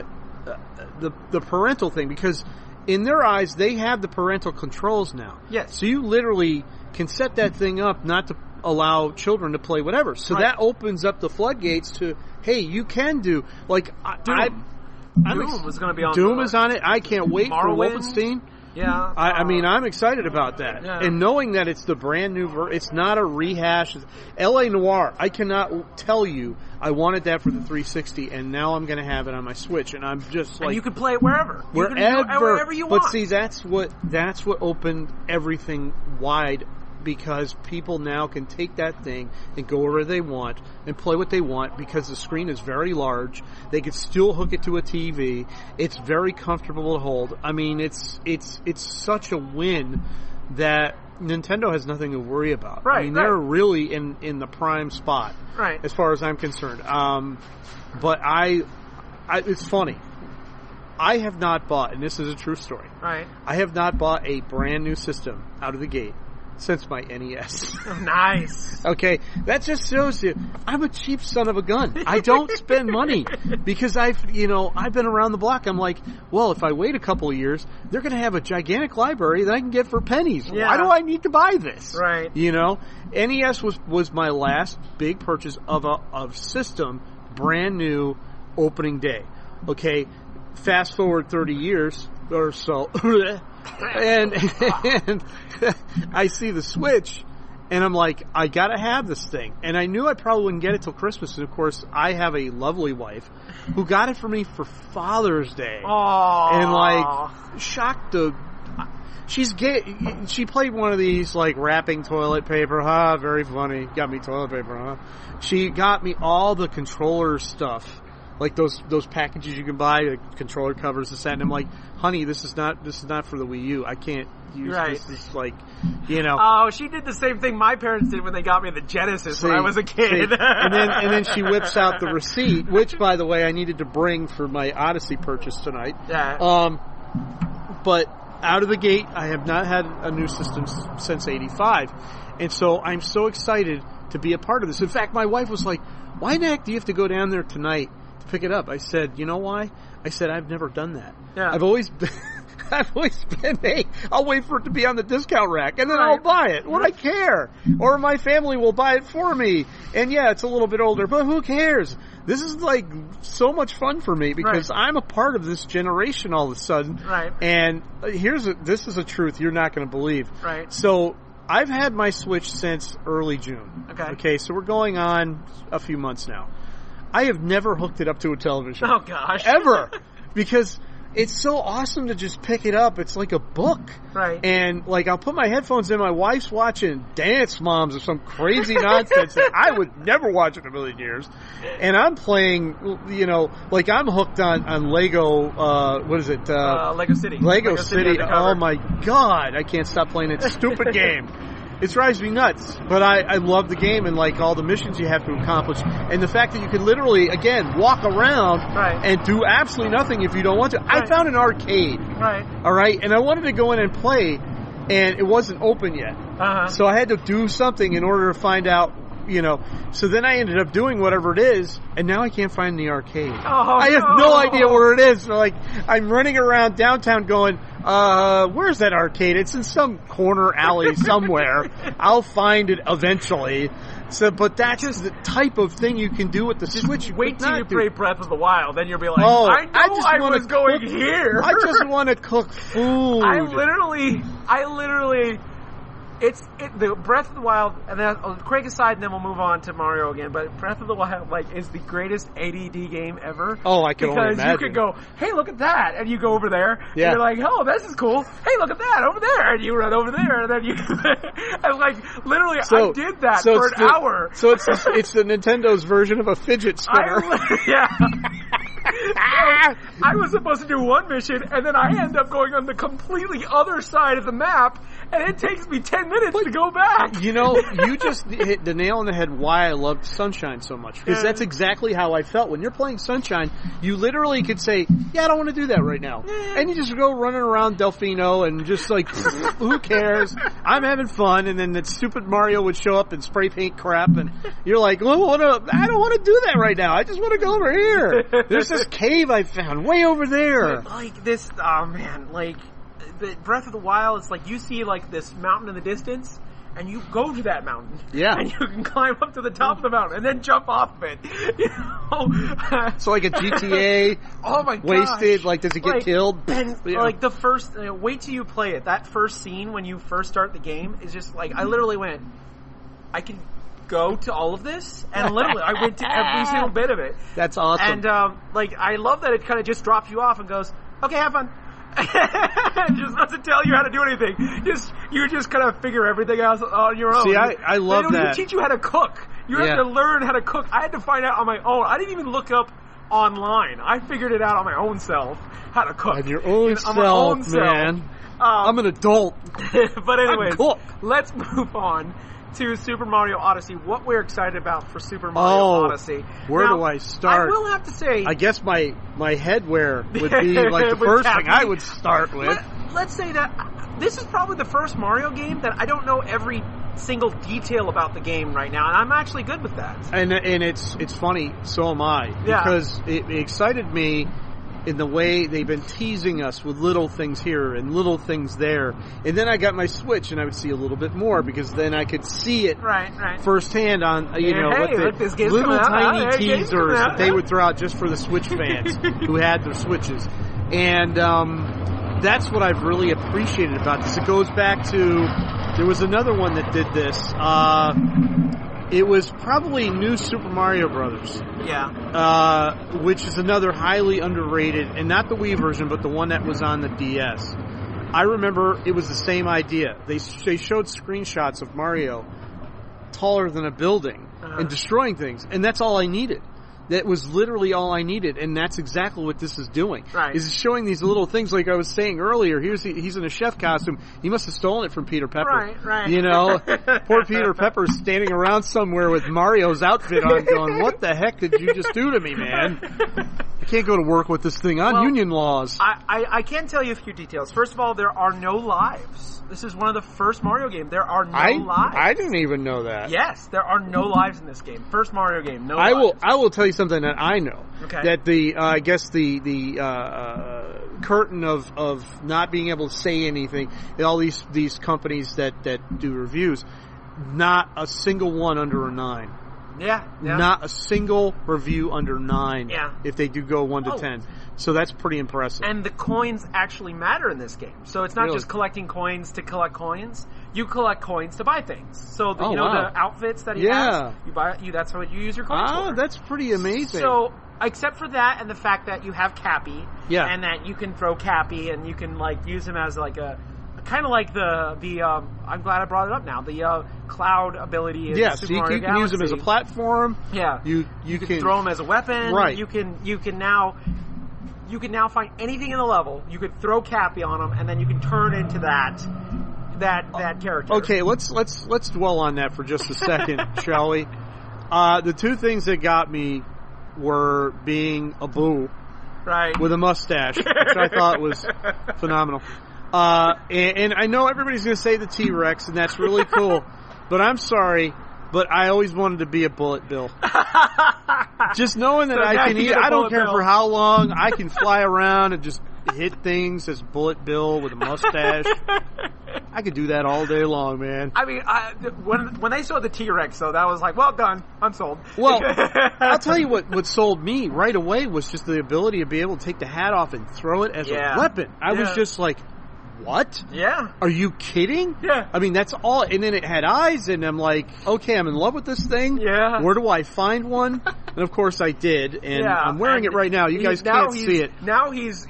the parental thing, because in their eyes, they have the parental controls now. Yes. So you literally can set that thing up not to allow children to play whatever. So that opens up the floodgates to, hey, you can do, like, Doom is going to be on. Doom is on it. I can't wait for Wolfenstein. Yeah. I mean, I'm excited about that. Yeah. And knowing that it's the brand new it's not a rehash. L.A. Noire, I cannot tell you I wanted that for the 360, and now I'm going to have it on my Switch, and I'm just like... And you can play it wherever. Wherever Wherever you want. But see, that's what opened everything wide because people now can take that thing and go wherever they want and play what they want because the screen is very large. They can still hook it to a TV. It's very comfortable to hold. I mean, it's such a win that Nintendo has nothing to worry about. Right, I mean, they're really in the prime spot, right, as far as I'm concerned. But it's funny. I have not bought, and this is a true story. Right. I have not bought a brand new system out of the gate since my NES. Nice. Okay, that just shows you I'm a cheap son of a gun. I don't spend money because I've been around the block. I'm like, well, if I wait a couple of years, they're going to have a gigantic library that I can get for pennies. Yeah. Why do I need to buy this? Right. NES was my last big purchase of a system, brand new, opening day. Okay. Fast forward 30 years or so, and I see the Switch, and I'm like, I gotta have this thing. And I knew I probably wouldn't get it till Christmas. And of course, I have a lovely wife who got it for me for Father's Day. Aww. And like, shocked she played one of these like wrapping toilet paper. Very funny. Got me toilet paper, She got me all the controller stuff. Like those packages you can buy, like controller covers, this, that, and I'm like, honey, this is not for the Wii U. I can't use this. This like, Oh, she did the same thing my parents did when they got me the Genesis when I was a kid. and then she whips out the receipt, which, by the way, I needed to bring for my Odyssey purchase tonight. Yeah. But out of the gate, I have not had a new system since '85, and so I'm so excited to be a part of this. In fact, my wife was like, "Why the heck do you have to go down there tonight to pick it up?" I said, "You know why?" I said, "I've never done that. Yeah. I've always been, hey, I'll wait for it to be on the discount rack and then I'll buy it. What I care? Or my family will buy it for me. And yeah, it's a little bit older, but who cares? This is like so much fun for me because I'm a part of this generation all of a sudden. Right. And this is a truth you're not going to believe. Right. So I've had my Switch since early June. Okay, so we're going on a few months now. I have never hooked it up to a television. Oh, gosh. Ever. Because it's so awesome to just pick it up. It's like a book. Right. And, like, I'll put my headphones in. My wife's watching Dance Moms or some crazy nonsense that I would never watch in a million years. And I'm playing, like I'm hooked on Lego, what is it? Lego City. Lego City. Undercover. Oh, my God. I can't stop playing that stupid game. It drives me nuts, but I love the game and like all the missions you have to accomplish, and the fact that you can literally again walk around and do absolutely nothing if you don't want to. I found an arcade, all right, and I wanted to go in and play, and it wasn't open yet, so I had to do something in order to find out. So then I ended up doing whatever it is, and now I can't find the arcade. I have no idea where it is. So like, I'm running around downtown going, where's that arcade? It's in some corner alley somewhere. I'll find it eventually. So, but that's just the type of thing you can do with the Switch. Wait till you play Breath of the Wild, then you'll be like, I was going here. I just want to cook food. I literally, the Breath of the Wild, and then I'll quick aside, and then we'll move on to Mario again. But Breath of the Wild, is the greatest ADD game ever. Oh, I can only imagine. Because you could go, hey, look at that, and you go over there, and you're like, oh, this is cool. Hey, look at that over there, and you run over there, and then you, and literally, I did that for an hour. So it's the Nintendo's version of a fidget spinner. I was supposed to do one mission, and then I end up going on the completely other side of the map, and it takes me 10 minutes to go back. You just hit the nail on the head why I loved Sunshine so much. Because that's exactly how I felt. When you're playing Sunshine, you literally could say, yeah, I don't want to do that right now. And you just go running around Delfino and just like, who cares? I'm having fun. And then that stupid Mario would show up and spray paint crap. And you're like, well, I don't want to do that right now. I just want to go over here. There's this cave I found way over there. The Breath of the Wild, it's like you see like this mountain in the distance, and you go to that mountain. Yeah. And you can climb up to the top of the mountain and then jump off of it. So like a GTA. Oh my god. Wasted, like does it get killed? And like the first, wait till you play it. That first scene when you first start the game is just like, I literally went, I can go to all of this, and literally I went to every single bit of it. That's awesome. And I love that it kind of just drops you off and goes, okay, have fun. Just doesn't tell you how to do anything. You just kind of figure everything out on your own. See, I love they don't that. even teach you how to cook. You have to learn how to cook. I had to find out on my own. I didn't even look up online. I figured it out on my own self how to cook. On your own self, man. I'm an adult. But anyways, let's move on to Super Mario Odyssey. What we're excited about for Super Mario Odyssey. Where do I start? I will have to say, I guess my headwear would be like the first thing I would start with. Let's say that this is probably the first Mario game that I don't know every single detail about the game right now, and I'm actually good with that. And it's funny, so am I, because it excited me in the way they've been teasing us with little things here and little things there. And then I got my Switch and I would see a little bit more because then I could see it firsthand on, what the little tiny teasers that they would throw out just for the Switch fans who had their Switches. And that's what I've really appreciated about this. It goes back to, there was another one that did this. It was probably New Super Mario Brothers. Yeah. Which is another highly underrated, and not the Wii version, but the one that was on the DS. I remember it was the same idea. They showed screenshots of Mario taller than a building and destroying things, and that's all I needed. That was literally all I needed, and that's exactly what this is doing. Right. Is showing these little things, like I was saying earlier. He's in a chef costume. He must have stolen it from Peter Pepper. Right. Poor Peter Pepper's standing around somewhere with Mario's outfit on, going, "What the heck did you just do to me, man? I can't go to work with this thing on. Union laws." I can tell you a few details. First of all, there are no lives. This is one of the first Mario games. There are no lives. I didn't even know that. Yes, there are no lives in this game. First Mario game, no lives. I will tell you something that I know. Okay. That I guess the curtain of not being able to say anything, all these companies that do reviews, not a single one under a 9. Yeah. Not a single review under 9. Yeah. If they do go 1 to 10. So that's pretty impressive. And the coins actually matter in this game. So it's not just collecting coins to collect coins. You collect coins to buy things. So the outfits that he has, you buy. That's what you use your coins for. That's pretty amazing. So except for that and the fact that you have Cappy, and that you can throw Cappy and you can use him as like a kind of like the I'm glad I brought it up now. The cloud ability in Super Mario you can use him as a platform. Yeah, you can throw him as a weapon. Right. You can now find anything in the level. You could throw Cappy on him, and then you can turn into that character. Okay, let's dwell on that for just a second, shall we? The two things that got me were being a boo, right, with a mustache, which I thought was phenomenal. And I know everybody's going to say the T-Rex, and that's really cool, but I'm sorry, but I always wanted to be a Bullet Bill. Just knowing that I can eat, I don't care for how long, I can fly around and just hit things as Bullet Bill with a mustache. I could do that all day long, man. I mean, when they saw the T-Rex, though, that was like, well, done. I'm sold. Well, I'll tell you what sold me right away was just the ability to be able to take the hat off and throw it as a weapon. I was just like, what? Yeah. Are you kidding? Yeah. I mean, that's all. And then it had eyes, and I'm like, okay, I'm in love with this thing. Yeah. Where do I find one? And of course I did, and I'm wearing it right now. You guys can't see it. Now he's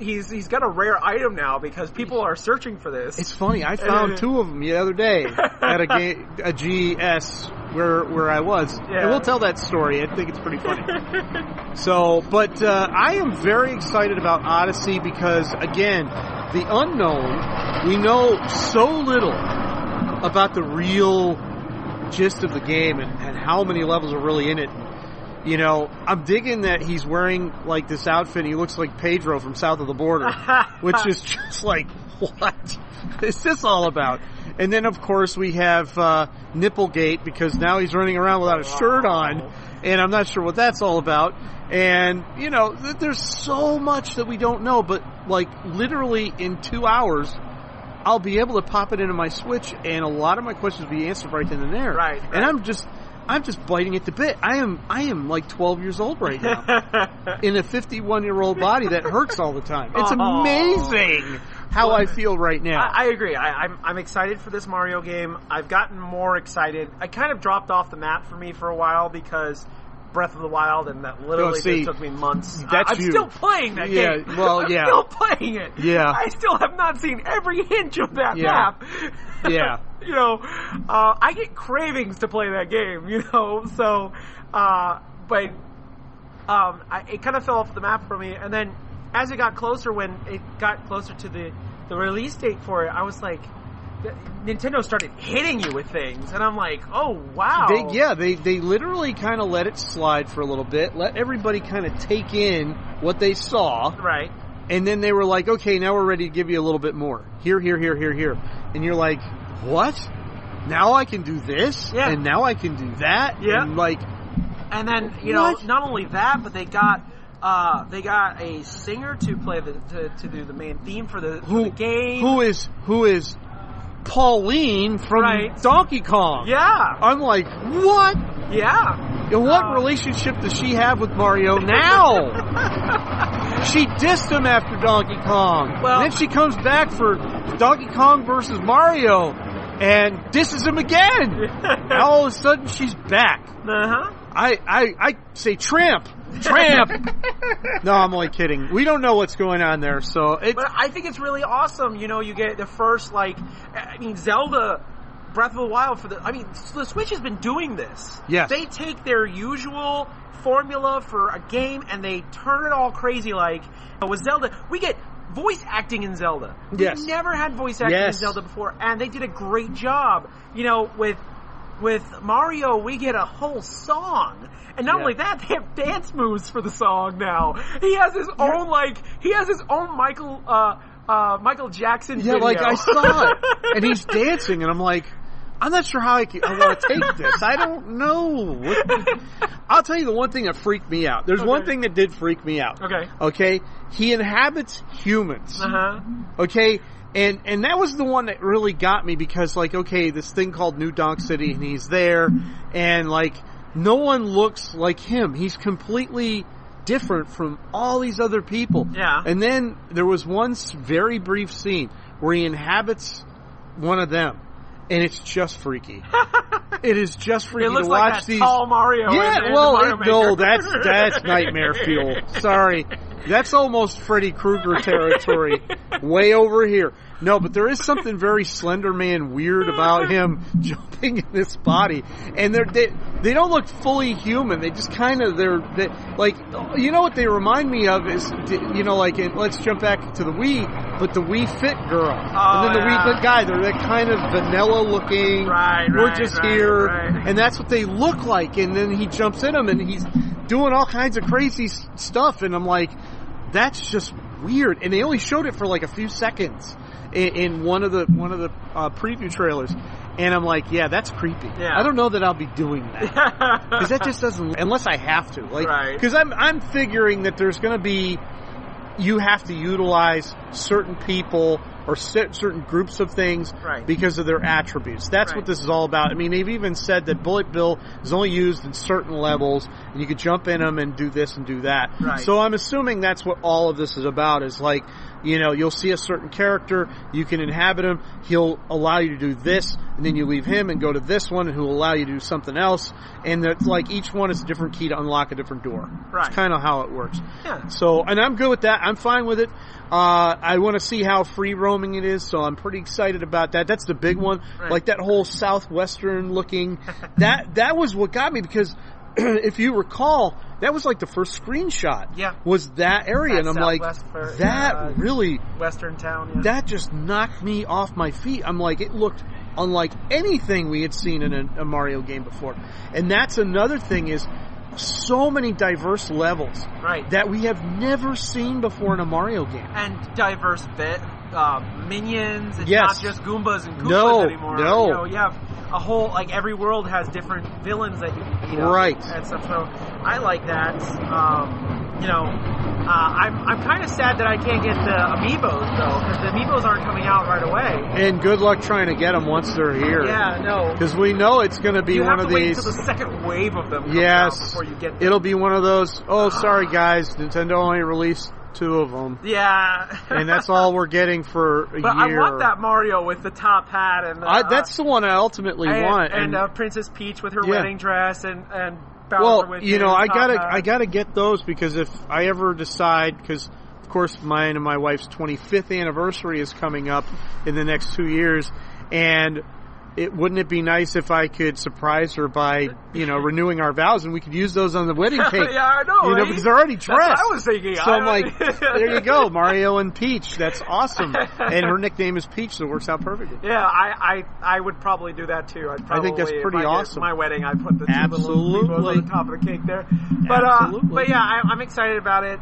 got a rare item now because people are searching for this. It's funny. I found 2 of them the other day at a GS where I was. Yeah. And we'll tell that story. I think it's pretty funny. But I am very excited about Odyssey because, again, the unknown, we know so little about the real gist of the game and how many levels are really in it. You know, I'm digging that he's wearing, like, this outfit and he looks like Pedro from South of the Border, which is just like, what is this all about? And then, of course, we have Nipplegate because now he's running around without a shirt on, and I'm not sure what that's all about. And, you know, there's so much that we don't know, but, like, literally in 2 hours, I'll be able to pop it into my Switch, and a lot of my questions will be answered right then and there. Right. And I'm just biting at the bit. I am like 12 years old right now in a 51-year-old body that hurts all the time. It's amazing how I feel right now. I agree. I'm excited for this Mario game. I've gotten more excited. I kind of dropped off the map for me for a while because Breath of the Wild, and that literally see, just took me months. That's I'm still playing that game. Well, I'm yeah. still playing it. Yeah. I still have not seen every inch of that map. Yeah. You know, I get cravings to play that game, you know, so, but, it kind of fell off the map for me, and then as it got closer, when it got closer to the release date for it, I was like, Nintendo started hitting you with things, and I'm like, oh, wow. They literally kind of let it slide for a little bit, let everybody kind of take in what they saw. Right. And then they were like, okay, now we're ready to give you a little bit more. Here. And you're like, what? Now I can do this? Yeah. And now I can do that? Yeah. And like... And then, you know, not only that, but they got a singer to play to do the main theme for the game. Who is Pauline from Donkey Kong. Yeah. I'm like, what? Yeah. And what relationship does she have with Mario now? She dissed him after Donkey Kong. Well, and then she comes back for Donkey Kong versus Mario and disses him again. Now all of a sudden she's back. Uh-huh. I say tramp. No, I'm only kidding. We don't know what's going on there, so it's... But I think it's really awesome. You know, you get the first, Zelda Breath of the Wild the Switch has been doing this. Yes. They take their usual formula for a game and they turn it all crazy with Zelda. We get voice acting in Zelda. Yes. We've never had voice acting in Zelda before, and they did a great job. You know, with Mario, we get a whole song. And not only that, they have dance moves for the song now. He has his own Michael Jackson video. Yeah, I saw it. And he's dancing, and I'm like, I'm not sure how I want to take this. I don't know. I'll tell you the one thing that freaked me out. There's one thing that did freak me out. Okay? He inhabits humans. Uh-huh. Okay? And that was the one that really got me because, this thing called New Donk City, and he's there, and, no one looks like him. He's completely different from all these other people. Yeah. And then there was one very brief scene where he inhabits one of them, and it's just freaky. It is just freaky to watch like these. Tall Mario. No, that's nightmare fuel. Sorry. That's almost Freddy Krueger territory. Way over here. No, but there is something very Slender Man weird about him jumping in this body. And they don't look fully human. They just kind of, you know what they remind me of is, let's jump back to the Wii, but the Wii Fit girl. And then the Wii Fit guy, they're that kind of vanilla looking. We're just here. And that's what they look like. And then he jumps in them and he's doing all kinds of crazy stuff. And I'm like, that's just weird. And they only showed it for a few seconds in one of the preview trailers, and I'm like, yeah, that's creepy. Yeah. I don't know that I'll be doing that because that just doesn't, unless I have to, because I'm figuring that there's going to be, you have to utilize certain people or certain groups of things because of their attributes. That's what this is all about. I mean, they've even said that Bullet Bill is only used in certain levels, and you could jump in them and do this and do that. So I'm assuming that's what all of this is about, is you'll see a certain character, you can inhabit him, he'll allow you to do this, and then you leave him and go to this one, and who'll allow you to do something else, and that's each one is a different key to unlock a different door. It's kind of how it works. Yeah. So, and I'm good with that. I'm fine with it. I want to see how free roaming it is, so I'm pretty excited about that. That's the big one. That whole southwestern looking, that was what got me, because if you recall, that was the first screenshot. Yeah. Was that area, and I'm like, really, Western town. Yeah. That just knocked me off my feet. I'm like, it looked unlike anything we had seen in a Mario game before. And that's another thing, is so many diverse levels that we have never seen before in a Mario game. And diverse minions. It's not just Goombas and Koopas anymore. No. You have a whole, every world has different villains that you know, and stuff. So I like that. I'm kind of sad that I can't get the amiibos though, because the amiibos aren't coming out right away. And good luck trying to get them once they're here. Yeah, no. Because we know it's going to be one of these. You have to wait until the second wave of them comes out before you get them. It'll be one of those, sorry guys, Nintendo only released 2 of them. Yeah. And that's all we're getting for a year. But I want that Mario with the top hat and that's the one I ultimately want. And Princess Peach with her wedding dress and Bowser with you. I gotta get those because if I ever decide, because of course mine and my wife's 25th anniversary is coming up in the next 2 years, and wouldn't it be nice if I could surprise her by, renewing our vows, and we could use those on the wedding cake? Yeah, I know, right? Because they're already dressed. That's what I was thinking. So I'm like, there you go, Mario and Peach. That's awesome. And her nickname is Peach, so it works out perfectly. Yeah, I would probably do that too. I think that's pretty awesome. My wedding, I put the two little Meepos on the top of the cake there. But yeah, I'm excited about it.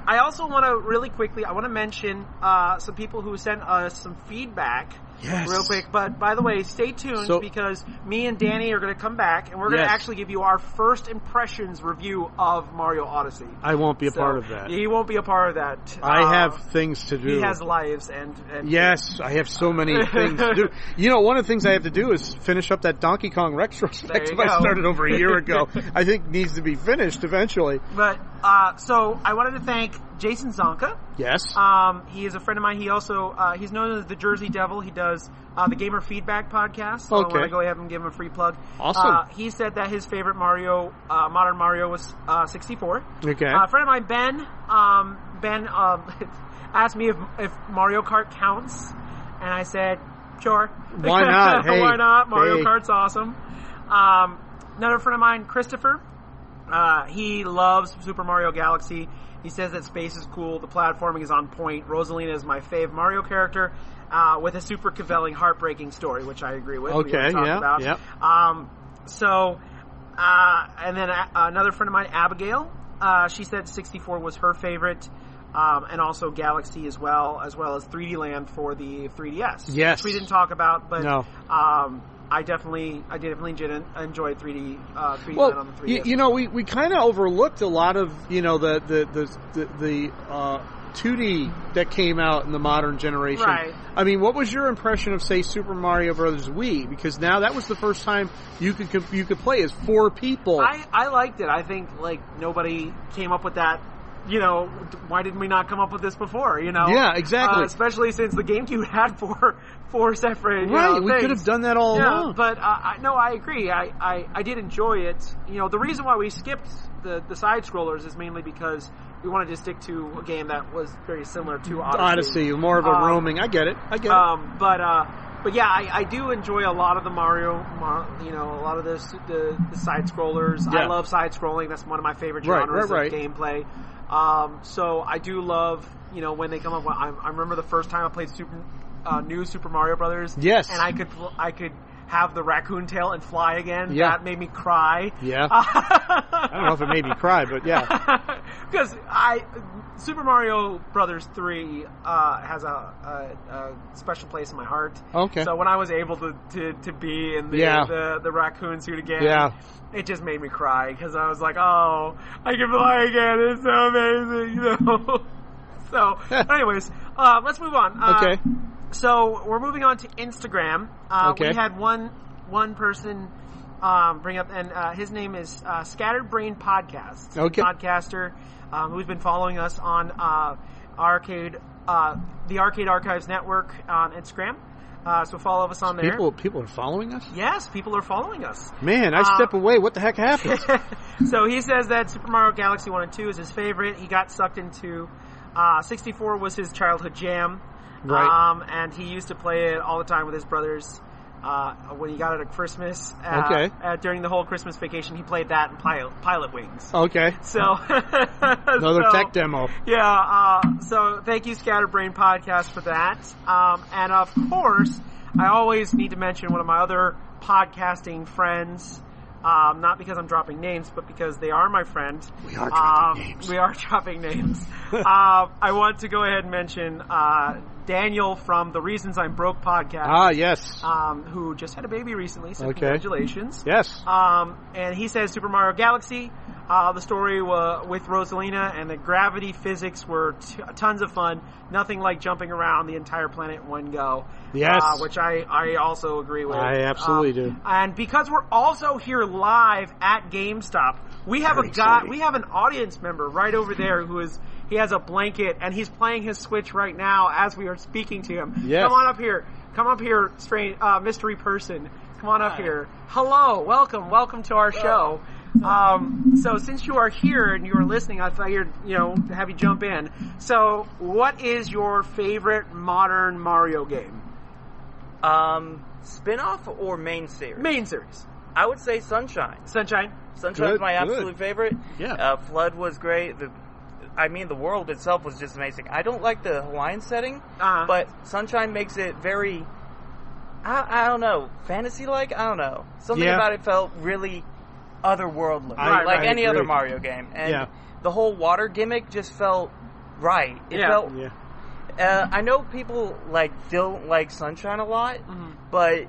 I also want to really quickly, I want to mention some people who sent us some feedback. Yes. Real quick, but by the way, stay tuned because me and Danny are going to come back and we're going to actually give you our first impressions review of Mario Odyssey. I won't be a part of that. He won't be a part of that. I have things to do. He has lives and yes, I have so many things to do. One of the things I have to do is finish up that Donkey Kong retrospective I started over a year ago. I think needs to be finished eventually. But so I wanted to thank Jason Zonka. Yes. He is a friend of mine. He also he's known as the Jersey Devil. He does the Gamer Feedback podcast. So I want to go ahead and give him a free plug. Awesome. He said that his favorite Mario, modern Mario, was 64. Okay. A friend of mine, Ben, asked me if Mario Kart counts, and I said, sure. Why not? Hey, why not? Mario Kart's awesome. Another friend of mine, Christopher. He loves Super Mario Galaxy. He says that space is cool, the platforming is on point. Rosalina is my fave Mario character, with a super compelling, heartbreaking story, which I agree with. Okay, about. And then another friend of mine, Abigail, she said 64 was her favorite, and also Galaxy as well as 3D Land for the 3DS. Yes. Which we didn't talk about, but no. I definitely did enjoy 3D Land on the 3DS. We kind of overlooked a lot of the 2D that came out in the modern generation. Right. I mean, what was your impression of, say, Super Mario Brothers Wii? Because now that was the first time you could play as 4 people. I liked it. I think nobody came up with that. Why didn't we not come up with this before? Yeah, exactly. Especially since the GameCube had four separate right. We things. could have done that all along. But I agree. I did enjoy it. The reason why we skipped the side scrollers is mainly because we wanted to stick to a game that was very similar to Odyssey, more of a roaming. I get it. But yeah, I do enjoy a lot of the Mario, a lot of the side scrollers. Yeah. I love side scrolling. That's one of my favorite genres of gameplay. So I do love, when they come up. I remember the first time I played New Super Mario Brothers. Yes. And I could have the raccoon tail and fly again. Yeah. That made me cry. Yeah. I don't know if it made me cry, but yeah. Because Super Mario Brothers 3 has a special place in my heart. Okay. So when I was able to be in the raccoon suit again, it just made me cry because I was like, oh, I can fly again. It's so amazing, So, anyways, let's move on. Okay. So we're moving on to Instagram. Okay. We had one person bring up, and his name is Scattered Brain Podcast. Okay. Podcaster who's been following us on the Arcade Archives Network on Instagram. So follow us on there. People are following us? Yes, people are following us. Man, I step away. What the heck happened? So he says that Super Mario Galaxy 1 and 2 is his favorite. He got sucked into 64 was his childhood jam. Right. And he used to play it all the time with his brothers. When he got it at Christmas, during the whole Christmas vacation, he played that and Pilot Wings. Okay. So another tech demo. Yeah. So thank you, Scatterbrain Podcast, for that. And of course, I always need to mention one of my other podcasting friends. Not because I'm dropping names, but because they are my friend. We are dropping names. We are dropping names. I want to go ahead and mention Daniel from the Reasons I'm Broke podcast. Ah, yes. Who just had a baby recently, so congratulations. Yes. And he says Super Mario Galaxy, the story with Rosalina and the gravity physics were tons of fun. Nothing like jumping around the entire planet in one go. Yes. Which I also agree with. I absolutely do. And because we're also here live at GameStop, we have we have an audience member right over there he has a blanket and he's playing his Switch right now as we are speaking to him. Yes. Come on up here. Come up here, strange mystery person. Come on up here. Hello. Welcome to our show. So since you are here and you are listening, I thought you'd, have you jump in. So what is your favorite modern Mario game? Spin-off or main series? Main series. I would say Sunshine. Sunshine? Sunshine's my absolute favorite. Yeah. Flood was great. The world itself was just amazing. I don't like the Hawaiian setting, but Sunshine makes it very, I don't know, fantasy-like? I don't know. Something about it felt really otherworldly, like any other Mario game. And the whole water gimmick just felt right. It felt... Yeah. I know people don't like Sunshine a lot, but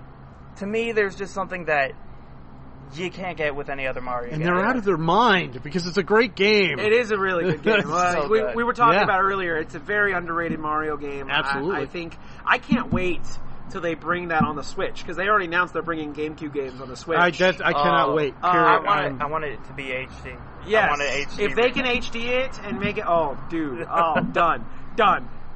to me, there's just something that you can't get with any other Mario game. And they're out of their mind because it's a great game. It is a really good game. We were talking about it earlier. It's a very underrated Mario game. Absolutely. I think I can't wait till they bring that on the Switch, because they already announced they're bringing GameCube games on the Switch. I cannot wait. I want it to be HD. Yes. I want it HD. If they can HD it and make it, done.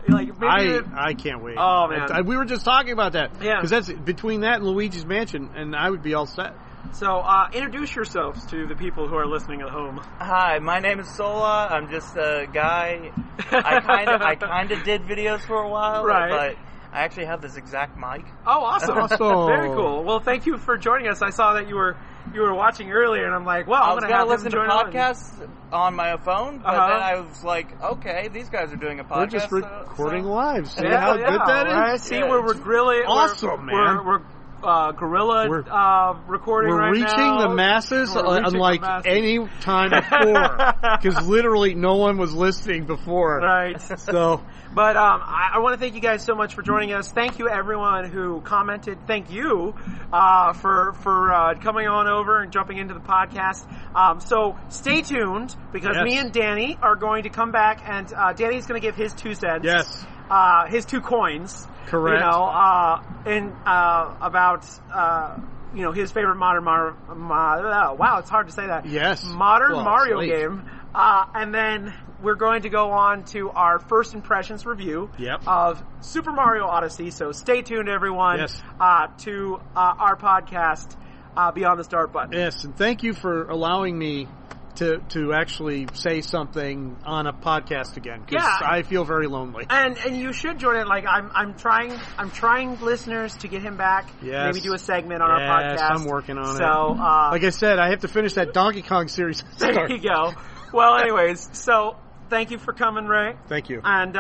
I can't wait. Oh man, we were just talking about that. Yeah, because that's between that and Luigi's Mansion, and I would be all set. So, introduce yourselves to the people who are listening at home. Hi, my name is Sola. I'm just a guy. I kind of did videos for a while, right? But I actually have this exact mic. Oh, awesome! Very cool. Well, thank you for joining us. I saw that you were watching earlier, and I'm like, well, I'm going to listen to podcasts on my phone, but then I was like, okay, these guys are doing a podcast. We're just recording live. See how good that is? Right? See, we're grilling. Awesome, man. We're guerrilla recording right now. We're reaching the masses unlike any time before, because literally no one was listening before. Right. So, but I want to thank you guys so much for joining us. Thank you everyone who commented. Thank you for coming on over and jumping into the podcast. So stay tuned, because me and Danny are going to come back, and Danny's going to give his 2 cents. Yes. His 2 coins. Correct. About his favorite modern Mario. Wow, it's hard to say that. Yes. Modern Mario game. And then we're going to go on to our first impressions review of Super Mario Odyssey. So stay tuned, everyone, to our podcast, Beyond the Start Button. Yes, and thank you for allowing me to actually say something on a podcast again, because I feel very lonely. And you should join it. Like I'm trying listeners to get him back. Yes. Maybe do a segment on our podcast. I'm working on it. So like I said, I have to finish that Donkey Kong series. There you go. Well, anyways, so thank you for coming, Ray. Thank you. And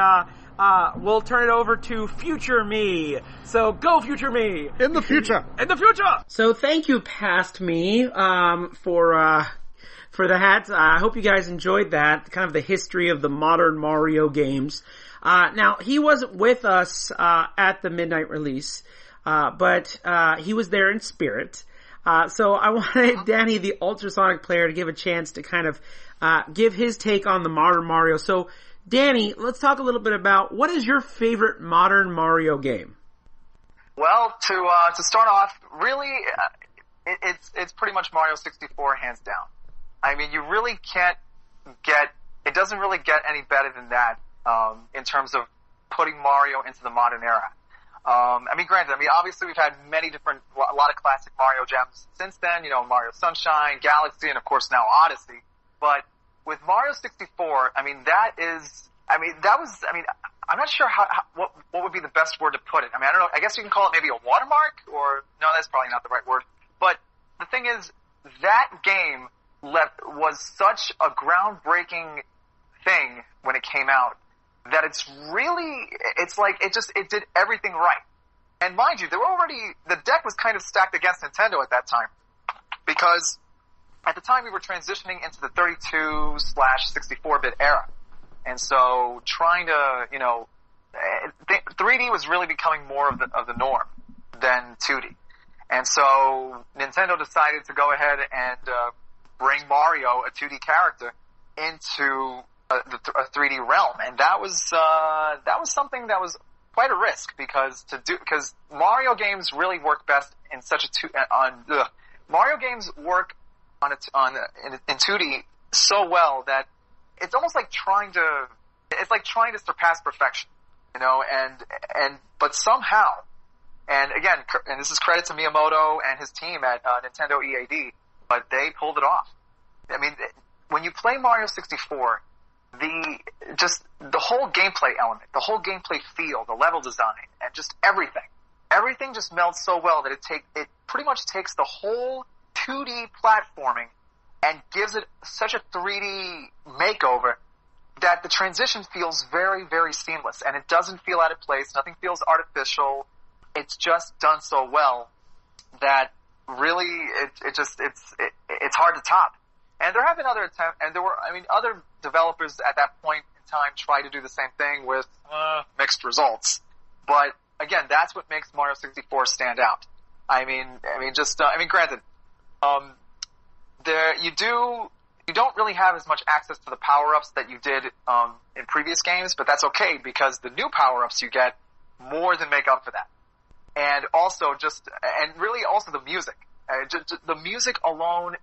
we'll turn it over to Future Me. So go, Future Me. In the future. In the future. So thank you, Past Me, for that. I hope you guys enjoyed that, kind of the history of the modern Mario games. Now, he wasn't with us at the midnight release, but he was there in spirit. So I wanted Danny, the ultrasonic player, to give a chance to kind of give his take on the modern Mario. So, Danny, let's talk a little bit about, what is your favorite modern Mario game? Well, to start off, really, it's pretty much Mario 64, hands down. I mean, you really can't it doesn't really get any better than that, in terms of putting Mario into the modern era. Granted, obviously we've had a lot of classic Mario gems since then, Mario Sunshine, Galaxy, and of course now Odyssey. But with Mario 64, I'm not sure what would be the best word to put it. I don't know, I guess you can call it maybe a watermark, or, no, that's probably not the right word. But the thing is, that game was such a groundbreaking thing when it came out that it did everything right. And mind you, the deck was kind of stacked against Nintendo at that time, because at the time we were transitioning into the 32/64-bit era. And so trying to, 3D was really becoming more of the norm than 2D. And so Nintendo decided to go ahead and bring Mario, a 2D character, into a 3D realm, and that was something that was quite a risk, because Mario games really work best in Mario games work in 2D so well that it's almost like trying to surpass perfection, but somehow, and again, and this is credit to Miyamoto and his team at Nintendo EAD, but they pulled it off. I mean, when you play Mario 64, the whole gameplay element, the whole gameplay feel, the level design, and just everything just melds so well that it pretty much takes the whole 2D platforming and gives it such a 3D makeover that the transition feels very, very seamless, and it doesn't feel out of place. Nothing feels artificial. It's just done so well that really it's hard to top. And there have been other attempts, and other developers at that point in time tried to do the same thing with mixed results. But again, that's what makes Mario 64 stand out. Granted, you don't really have as much access to the power-ups that you did in previous games, but that's okay because the new power-ups you get more than make up for that. And also really also the music. The music alone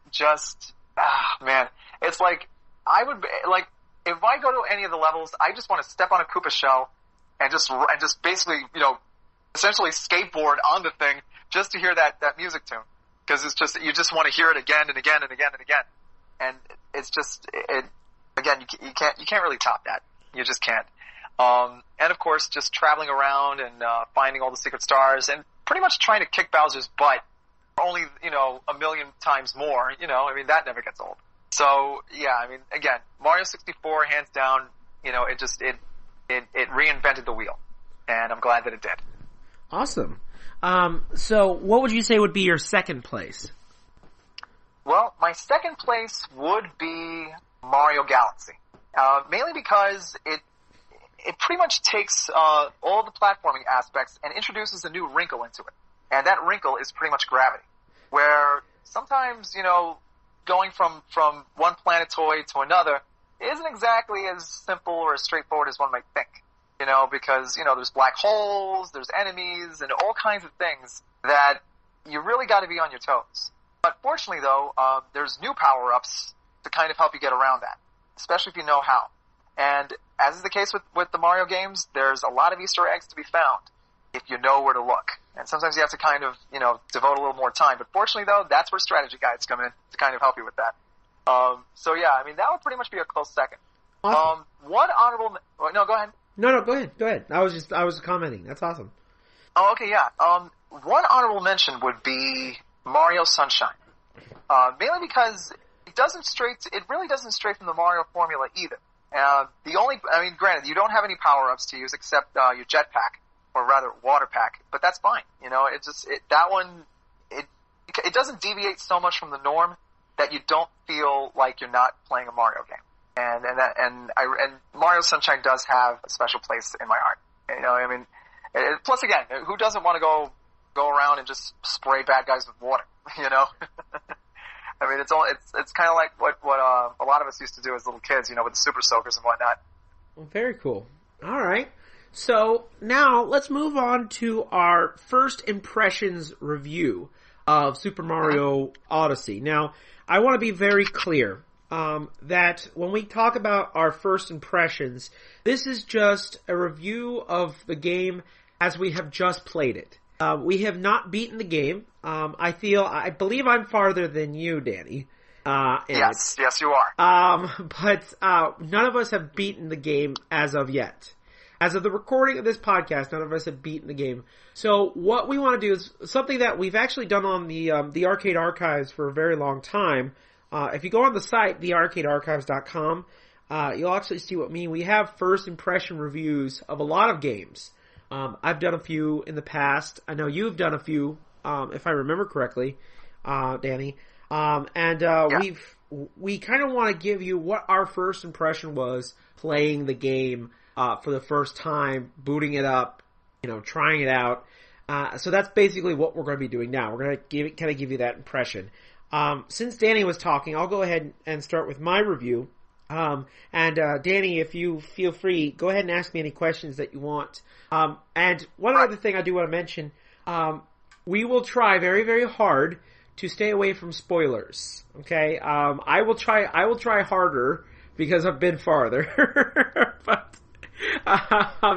man, it's like if I go to any of the levels, I just want to step on a Koopa shell and just basically, essentially skateboard on the thing just to hear that music tune. Because you just want to hear it again and again and again and again. And it's again, you can't really top that. You just can't. And of course, just traveling around and, finding all the secret stars and pretty much trying to kick Bowser's butt only, a million times more, that never gets old. So, yeah, again, Mario 64, hands down, it reinvented the wheel. And I'm glad that it did. Awesome. So what would you say would be your second place? Well, my second place would be Mario Galaxy. Mainly because it pretty much takes, all the platforming aspects and introduces a new wrinkle into it. And that wrinkle is pretty much gravity. Where sometimes, going from one planetoid to another isn't exactly as simple or as straightforward as one might think. Because, there's black holes, there's enemies, and all kinds of things that you really got to be on your toes. But fortunately, though, there's new power-ups to kind of help you get around that, especially if you know how. And as is the case with the Mario games, there's a lot of Easter eggs to be found if you know where to look. And sometimes you have to kind of, devote a little more time. But fortunately, though, that's where strategy guides come in to kind of help you with that. So yeah, that would pretty much be a close second. Awesome. One honorable... No, go ahead. No, go ahead. I was commenting. That's awesome. Oh, okay, yeah. One honorable mention would be Mario Sunshine. Mainly because it really doesn't stray from the Mario formula either. Granted, you don't have any power-ups to use except, your jetpack, or rather, water pack, but that's fine. It doesn't deviate so much from the norm that you don't feel like you're not playing a Mario game. And Mario Sunshine does have a special place in my heart. Plus again, who doesn't want to go around and just spray bad guys with water, it's kind of like what a lot of us used to do as little kids, with the super soakers and whatnot. Well, very cool. All right. So now let's move on to our first impressions review of Super Mario Odyssey. Now, I want to be very clear that when we talk about our first impressions, this is just a review of the game as we have just played it. We have not beaten the game. I believe I'm farther than you, Danny. Yes, you are. But none of us have beaten the game as of yet. As of the recording of this podcast, none of us have beaten the game. So what we want to do is something that we've actually done on the Arcade Archives for a very long time. If you go on the site, thearcadearchives.com, you'll actually see what I mean. We have first impression reviews of a lot of games. I've done a few in the past. I know you've done a few, if I remember correctly, Danny. We kind of want to give you what our first impression was playing the game, for the first time, booting it up, trying it out. So that's basically what we're going to be doing now. We're going to give you that impression. Since Danny was talking, I'll go ahead and start with my review. Danny, if you feel free, go ahead and ask me any questions that you want. And one other thing I do want to mention, we will try very, very hard to stay away from spoilers. Okay? I will try harder because I've been farther. But,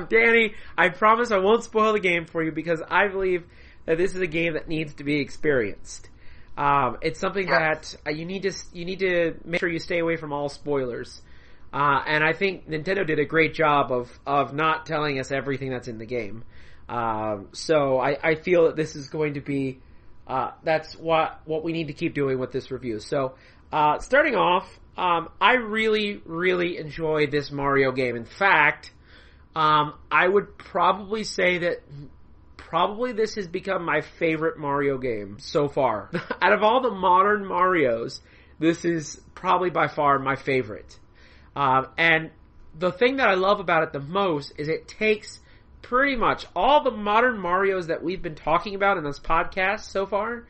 Danny, I promise I won't spoil the game for you because I believe that this is a game that needs to be experienced. It's something that you need to make sure you stay away from all spoilers. And I think Nintendo did a great job of not telling us everything that's in the game. So I feel that this is going to be, that's what we need to keep doing with this review. So, starting off, I really, really enjoy this Mario game. In fact, I would probably say that this has become my favorite Mario game so far. Out of all the modern Marios, this is probably by far my favorite. And the thing that I love about it the most is it takes pretty much all the modern Marios that we've been talking about in this podcast so far,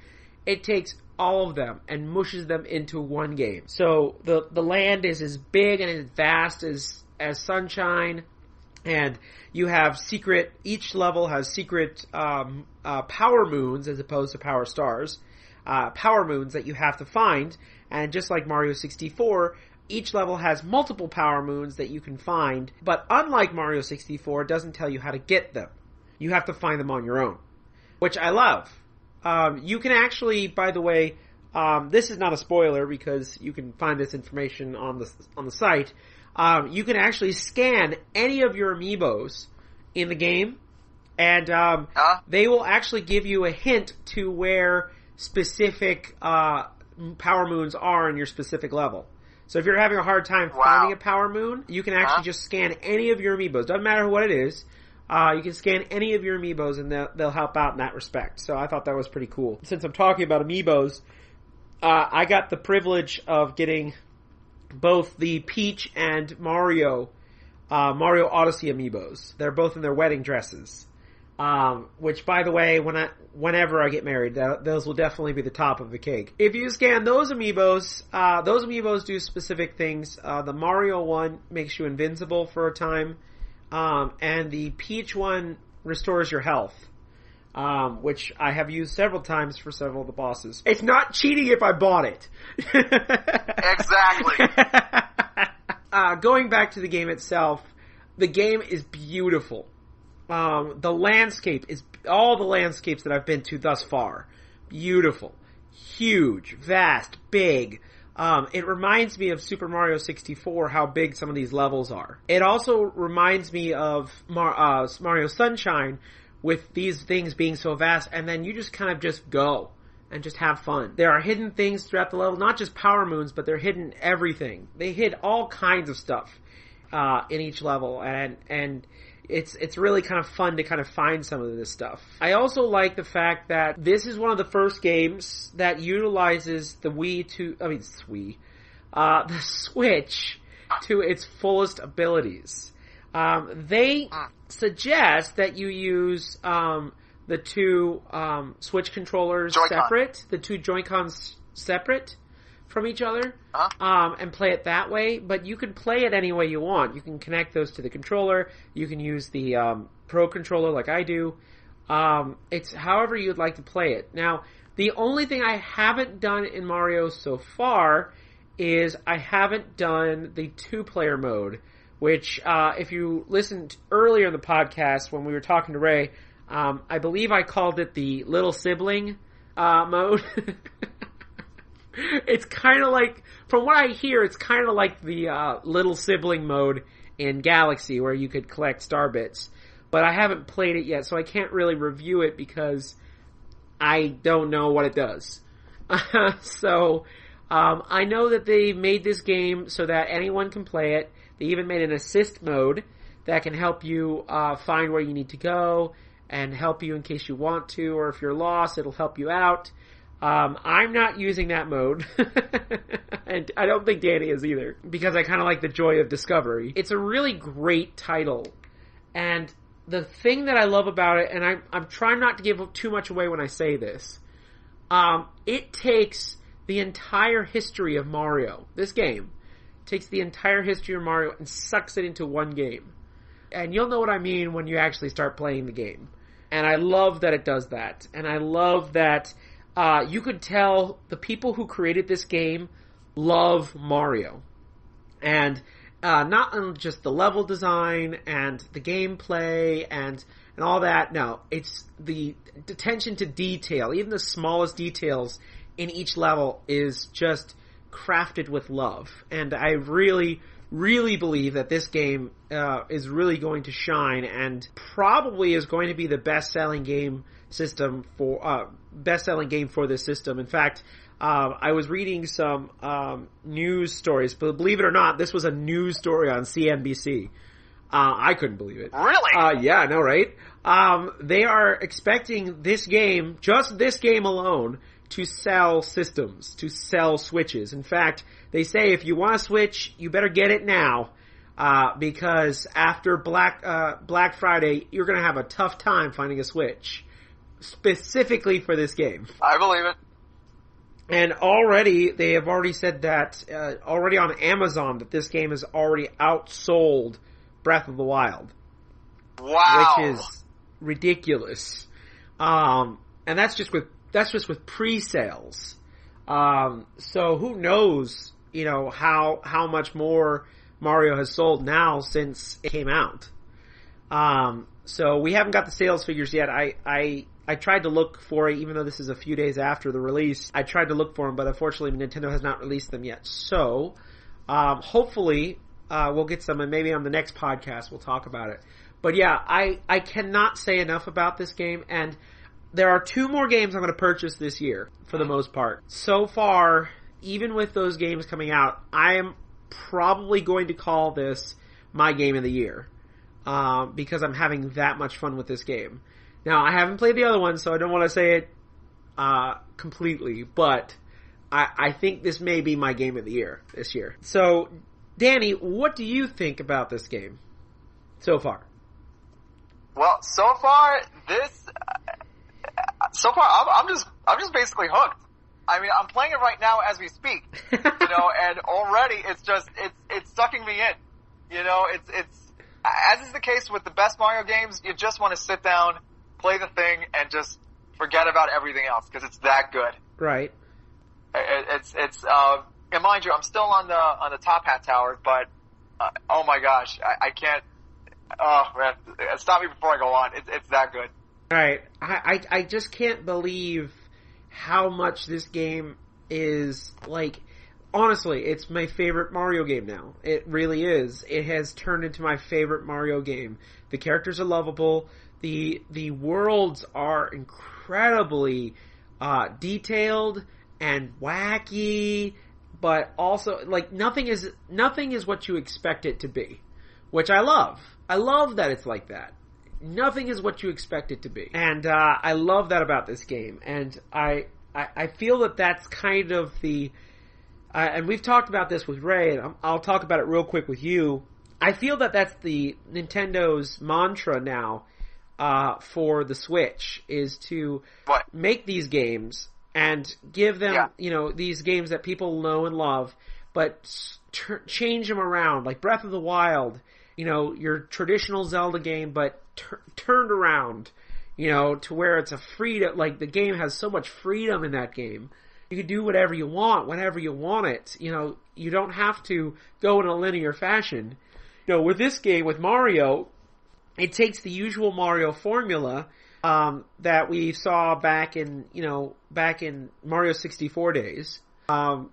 it takes all of them and mushes them into one game. So the land is as big and as vast as Sunshine, and you have each level has secret power moons as opposed to power stars. Power moons that you have to find, and just like Mario 64, each level has multiple power moons that you can find, but unlike Mario 64, it doesn't tell you how to get them. You have to find them on your own, which I love. You can actually, by the way, this is not a spoiler because you can find this information on the site. You can actually scan any of your amiibos in the game, and they will actually give you a hint to where specific power moons are in your specific level. So if you're having a hard time finding a power moon, you can actually just scan any of your amiibos. Doesn't matter what it is. You can scan any of your amiibos and they'll help out in that respect. So I thought that was pretty cool. Since I'm talking about amiibos, I got the privilege of getting both the Peach and Mario Odyssey amiibos. They're both in their wedding dresses. Which, by the way, whenever I get married, those will definitely be the top of the cake. If you scan those amiibos do specific things. The Mario one makes you invincible for a time, and the Peach one restores your health, which I have used several times for several of the bosses. It's not cheating if I bought it. Exactly. Going back to the game itself, the game is beautiful. The landscape is all the landscapes that I've been to thus far. Beautiful, huge, vast, big. It reminds me of Super Mario 64, how big some of these levels are. It also reminds me of Mario Sunshine, with these things being so vast, and then you just kind of just go and just have fun. There are hidden things throughout the level, not just power moons, but they're hidden everything. They hid all kinds of stuff in each level, and it's really kind of fun to kind of find some of this stuff. I also like the fact that this is one of the first games that utilizes the the Switch to its fullest abilities. They suggest that you use the two Switch controllers separate, the two Joy-Cons separate from each other, and play it that way, but you can play it any way you want. You can connect those to the controller, you can use the Pro Controller like I do. It's however you'd like to play it. Now, the only thing I haven't done in Mario so far is I haven't done the two-player mode, which, if you listened earlier in the podcast when we were talking to Ray, I believe I called it the little sibling mode. It's kind of like, from what I hear, it's kind of like the little sibling mode in Galaxy, where you could collect star bits. But I haven't played it yet, so I can't really review it because I don't know what it does. So, I know that they made this game so that anyone can play it. They even made an assist mode that can help you find where you need to go and help you in case you want to, or if you're lost, it'll help you out. I'm not using that mode, and I don't think Danny is either, because I kind of like the joy of discovery. It's a really great title, and the thing that I love about it, and I'm trying not to give too much away when I say this, it takes the entire history of Mario, this game, takes the entire history of Mario and sucks it into one game. And you'll know what I mean when you actually start playing the game. And I love that it does that. And I love that you could tell the people who created this game love Mario. And not just the level design and the gameplay and all that. No, it's the attention to detail. Even the smallest details in each level is just crafted with love. And I really, really believe that this game is really going to shine and probably is going to be the best-selling game for this system. In fact, I was reading some news stories, but believe it or not, this was a news story on CNBC. I couldn't believe it. Really? Yeah, I know, right? They are expecting this game, just this game alone, to sell systems, to sell Switches. In fact, they say if you want a Switch, you better get it now, because after Black Friday, you're gonna have a tough time finding a Switch, specifically for this game. I believe it. And they have already said that, already on Amazon, that this game has already outsold Breath of the Wild. Wow. Which is ridiculous. And that's just with pre-sales. So who knows, how much more Mario has sold now since it came out. So we haven't got the sales figures yet. I tried to look for it, even though this is a few days after the release. I tried to look for them, but unfortunately Nintendo has not released them yet. So, hopefully, we'll get some, and maybe on the next podcast we'll talk about it. But yeah, I cannot say enough about this game, and there are 2 more games I'm going to purchase this year, for the most part. So far, even with those games coming out, I am probably going to call this my game of the year, because I'm having that much fun with this game. Now, I haven't played the other one, so I don't want to say it completely, but I think this may be my game of the year this year. So, Danny, what do you think about this game so far? Well, so far I'm just basically hooked. I mean, I'm playing it right now as we speak, and already it's sucking me in. It's as is the case with the best Mario games, you just want to sit down, play the thing, and just forget about everything else because it's that good. Right. And mind you, I'm still on the Top Hat Tower, but oh my gosh, I can't. Oh man, stop me before I go on. It's that good. Right. I just can't believe how much this game is, like, honestly, it's my favorite Mario game now. It really is. It has turned into my favorite Mario game. The characters are lovable. The worlds are incredibly detailed and wacky, but also, like, nothing is what you expect it to be, which I love. I love that it's like that. Nothing is what you expect it to be. And I love that about this game. And I feel that that's kind of the... and we've talked about this with Ray, and I'll talk about it real quick with you. I feel that that's the Nintendo's mantra now for the Switch, is to make these games and give them, these games that people know and love, but change them around. Like Breath of the Wild, your traditional Zelda game, but turned around, to where it's a freedom, like the game has so much freedom in that game. You can do whatever you want, whenever you want it. You don't have to go in a linear fashion. With this game, with Mario, it takes the usual Mario formula, that we saw back in Mario 64 days. And,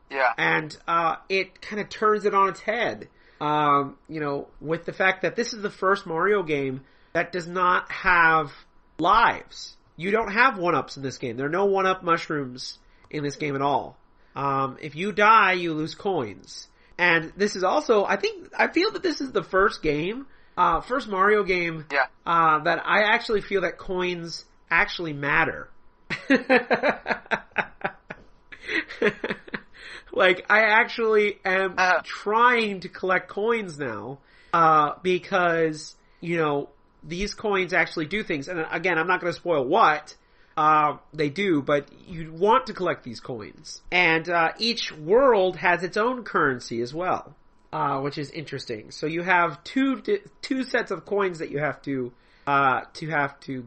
it kind of turns it on its head. With the fact that this is the first Mario game that does not have lives. You don't have 1-ups in this game. There are no 1-up mushrooms in this game at all. If you die, you lose coins. And this is also, I feel that this is the first Mario game, that I actually feel that coins actually matter. Like, I actually am trying to collect coins now, because, these coins actually do things. And again, I'm not going to spoil what they do, but you want to collect these coins. And each world has its own currency as well, which is interesting. So you have two sets of coins that you have to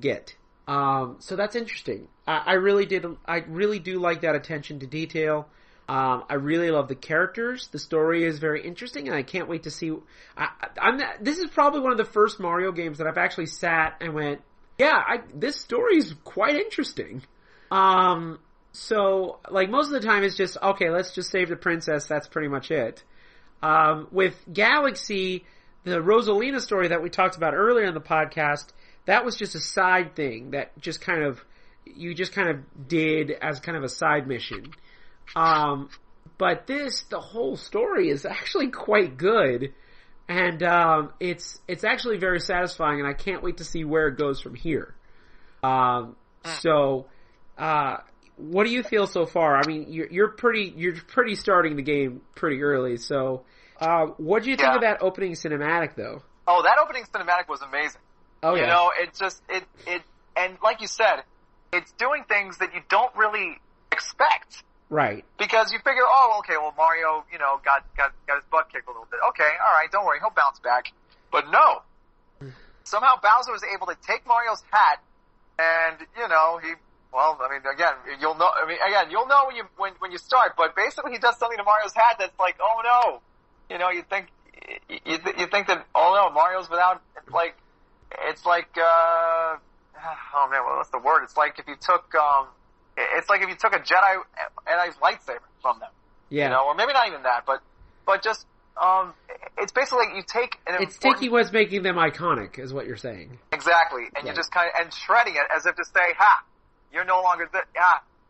get. So that's interesting. I really do like that attention to detail. I really love the characters. The story is very interesting, and I can't wait to see. This is probably one of the first Mario games that I've actually sat and went, yeah, this story is quite interesting. So, like, most of the time it's just, okay, let's just save the princess, that's pretty much it. With Galaxy, the Rosalina story that we talked about earlier in the podcast, that was just a side thing that you just kind of did as kind of a side mission. But the whole story is actually quite good. And, it's actually very satisfying, and I can't wait to see where it goes from here. So, what do you feel so far? I mean, you're pretty starting the game pretty early, so, what do you think of that opening cinematic, though? Oh, that opening cinematic was amazing. Oh, yeah. You know, and like you said, it's doing things that you don't really expect. Right. Because you figure, oh, okay, well, Mario, you know, got his butt kicked a little bit. Okay, alright, don't worry, he'll bounce back. But no. Somehow Bowser was able to take Mario's hat, and, you know, you'll know when you start, but basically he does something to Mario's hat that's like, oh no. You know, you think that, oh no, Mario's without, like, it's like, oh man, what's the word? It's like if you took a Jedi's lightsaber from them. Yeah. You know, or maybe not even that, but just, it's basically you take It's taking what's making them iconic, is what you're saying. Exactly. And you just kind of, and shredding it as if to say, ha, you're no longer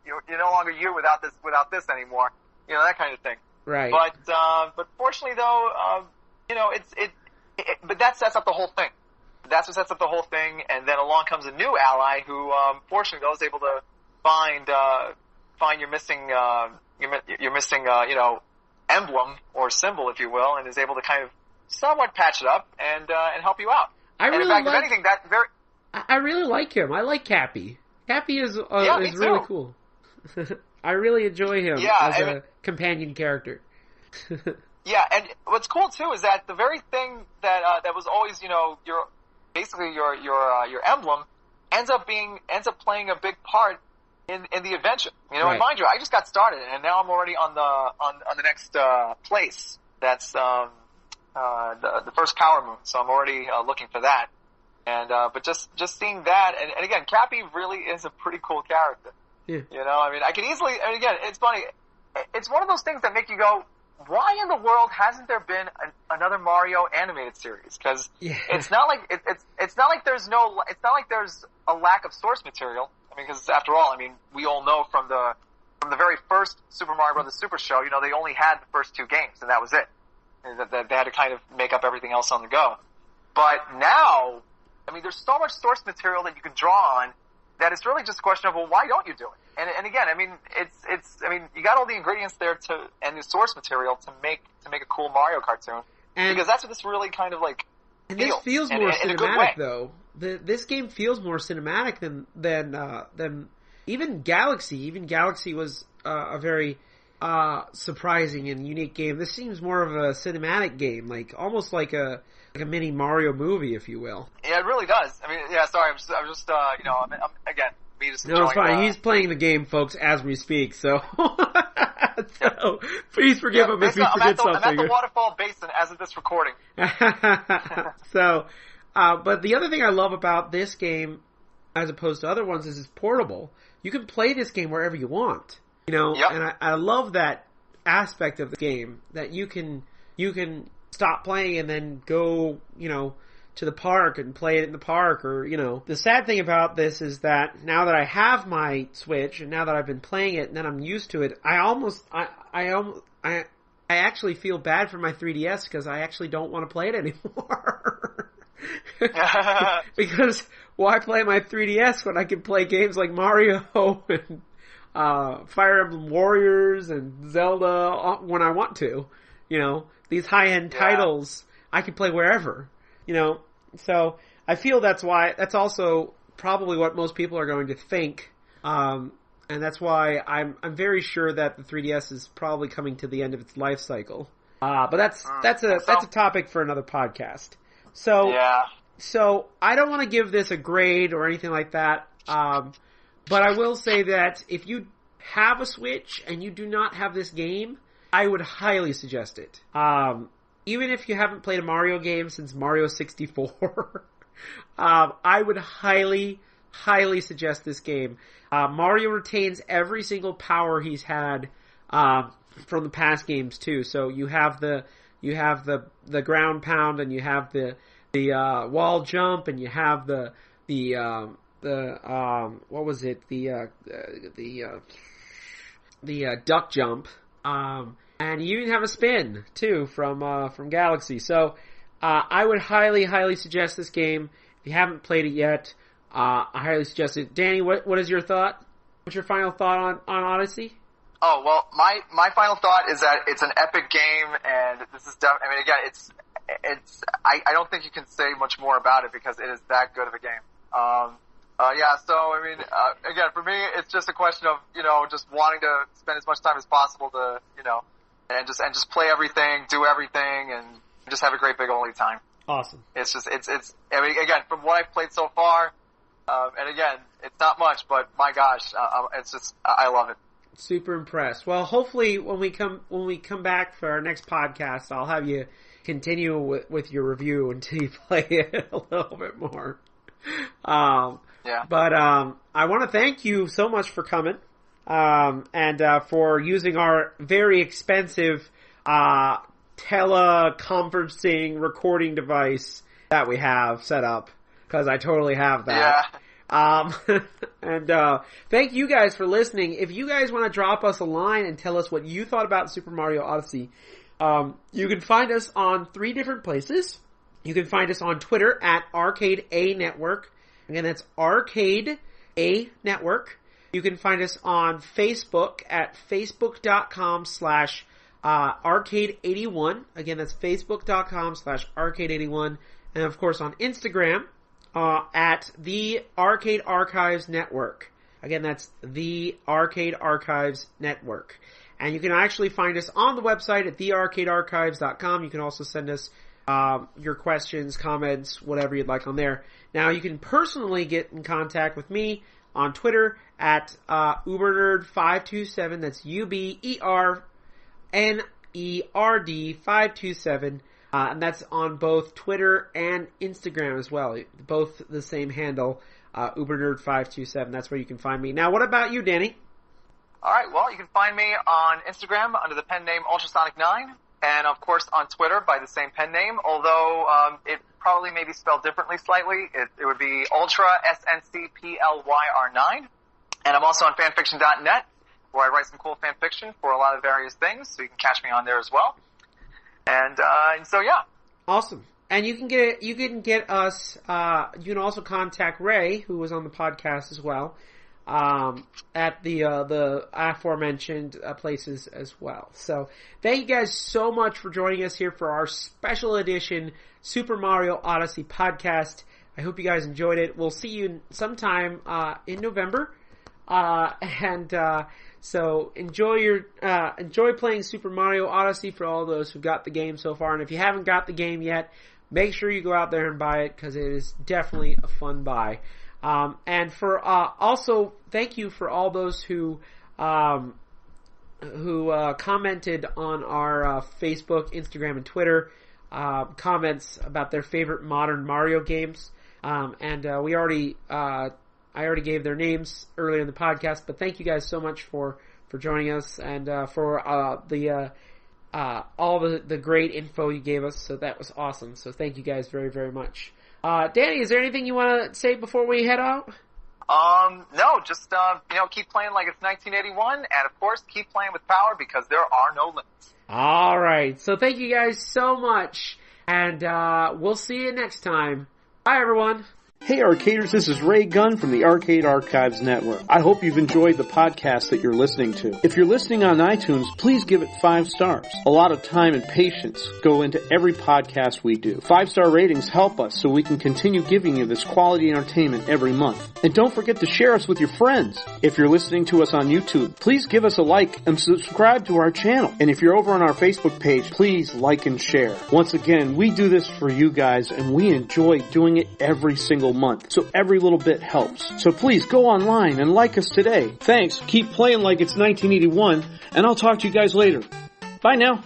you're no longer you without this anymore. You know, that kind of thing. Right. But fortunately though, you know, but that sets up the whole thing. That's what sets up the whole thing, and then along comes a new ally who, fortunately though, is able to find your missing, you know, emblem or symbol, if you will, and is able to kind of somewhat patch it up and help you out. I really like him. I like Cappy. Cappy is really cool. I really enjoy him as a companion character. Yeah, and what's cool too is that the very thing that was always, you know, your emblem ends up playing a big part in the adventure. You know, right. And mind you, I just got started, and now I'm already on the next place. That's the first Power Moon, so I'm already looking for that. And but just seeing that, and again, Cappy really is a pretty cool character. Yeah. You know, I mean, I could easily, and again, it's funny. It's one of those things that make you go, why in the world hasn't there been another Mario animated series? Because it's not like it's not like there's a lack of source material. I mean, because after all, I mean, we all know from the very first Super Mario Brothers Super Show, you know, they only had the first 2 games, and that was it. And that they had to kind of make up everything else on the go. But now, I mean, there's so much source material that you can draw on that it's really just a question of, well, why don't you do it? And again, I mean, I mean, you got all the ingredients there and the source material to make a cool Mario cartoon. And because that's what this really kind of like feels. And this feels more cinematic, though. This game feels more cinematic than even Galaxy. Even Galaxy was a very surprising and unique game. This seems more of a cinematic game, like almost like a mini Mario movie, if you will. Yeah, it really does. I mean, yeah, sorry, I'm just you know, I'm again, me just enjoying. No, it's fine. He's playing the game, folks, as we speak, so please forgive him if he forgets something. I'm at the waterfall basin as of this recording. So, but the other thing I love about this game, as opposed to other ones, is it's portable. You can play this game wherever you want. You know, and I love that aspect of the game, that you can stop playing and then go, you know, to the park and play it in the park, or, you know. The sad thing about this is that now that I have my Switch and now that I've been playing it and then I'm used to it, I actually feel bad for my 3DS because I actually don't want to play it anymore. Because why play my 3DS when I can play games like Mario and Fire Emblem Warriors and Zelda when I want to? You know, these high-end titles I can play wherever, you know. So I feel that's also probably what most people are going to think, and that's why I'm very sure that the 3DS is probably coming to the end of its life cycle. But that's a topic for another podcast. So I don't want to give this a grade or anything like that. But I will say that if you have a Switch and you do not have this game, I would highly suggest it. Even if you haven't played a Mario game since Mario 64, I would highly highly suggest this game. Mario retains every single power he's had from the past games too. So you have the ground pound, and you have the wall jump, and you have the what was it, the duck jump, and you even have a spin too from Galaxy. So I would highly suggest this game. If you haven't played it yet, I highly suggest it. Danny, what is your thought? What's your final thought on Odyssey? Oh, well, my final thought is that it's an epic game, and this is I mean, again, I don't think you can say much more about it because it is that good of a game. Yeah, so, I mean, again, for me, it's just a question of, just wanting to spend as much time as possible to, and just play everything, do everything, and just have a great big only time. Awesome. It's I mean, again, from what I've played so far, and again, it's not much, but my gosh, it's just, I love it. Super impressed. Well, hopefully when we come back for our next podcast, I'll have you continue with your review until you play it a little bit more. Yeah. But I want to thank you so much for coming, and for using our very expensive teleconferencing recording device that we have set up, because I totally have that. Yeah. And thank you guys for listening. If you guys want to drop us a line and tell us what you thought about Super Mario Odyssey, you can find us on 3 different places. You can find us on Twitter at Arcade A Network. Again, that's Arcade A Network. You can find us on Facebook at facebook.com/arcade81. Again, that's facebook.com/arcade81. And of course on Instagram, at the Arcade Archives Network. Again, that's the Arcade Archives Network. And you can actually find us on the website at thearcadearchives.com. You can also send us your questions, comments, whatever you'd like on there. Now, you can personally get in contact with me on Twitter at ubernerd527. That's UBERNERD 527. And that's on both Twitter and Instagram as well. Both the same handle, ubernerd527. That's where you can find me. Now, what about you, Danny? All right, well, you can find me on Instagram under the pen name Ultrasonic9, and of course on Twitter by the same pen name, although it probably may be spelled differently slightly. It would be Ultra, SNCPLYR9. And I'm also on fanfiction.net, where I write some cool fan fiction for a lot of various things, so you can catch me on there as well. And so, yeah. Awesome. And you can get us, you can also contact Ray, who was on the podcast as well, at the aforementioned places as well. So thank you guys so much for joining us here for our special edition Super Mario Odyssey podcast. I hope you guys enjoyed it. We'll see you sometime in November. So enjoy playing Super Mario Odyssey for all those who got the game so far. And if you haven't got the game yet, make sure you go out there and buy it, because it is definitely a fun buy. And for also thank you for all those who commented on our Facebook, Instagram, and Twitter comments about their favorite modern Mario games. I already gave their names earlier in the podcast, but thank you guys so much for joining us, and for all the great info you gave us. So that was awesome. So thank you guys very, very much. Danny, is there anything you want to say before we head out? No, just keep playing like it's 1981, and of course keep playing with power, because there are no limits. All right. So thank you guys so much, and we'll see you next time. Bye, everyone. Hey Arcaders, this is Ray Gunn from the Arcade Archives Network. I hope you've enjoyed the podcast that you're listening to. If you're listening on iTunes, please give it 5 stars. A lot of time and patience go into every podcast we do. 5-star ratings help us so we can continue giving you this quality entertainment every month. And don't forget to share us with your friends. If you're listening to us on YouTube, please give us a like and subscribe to our channel. And if you're over on our Facebook page, please like and share. Once again, we do this for you guys, and we enjoy doing it every single month, so every little bit helps. So please go online and like us today. Thanks, keep playing like it's 1981, and I'll talk to you guys later. Bye now.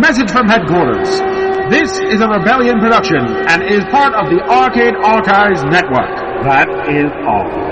Message from headquarters. This is a Rebellion production and is part of the Arcade Archives Network. That is all.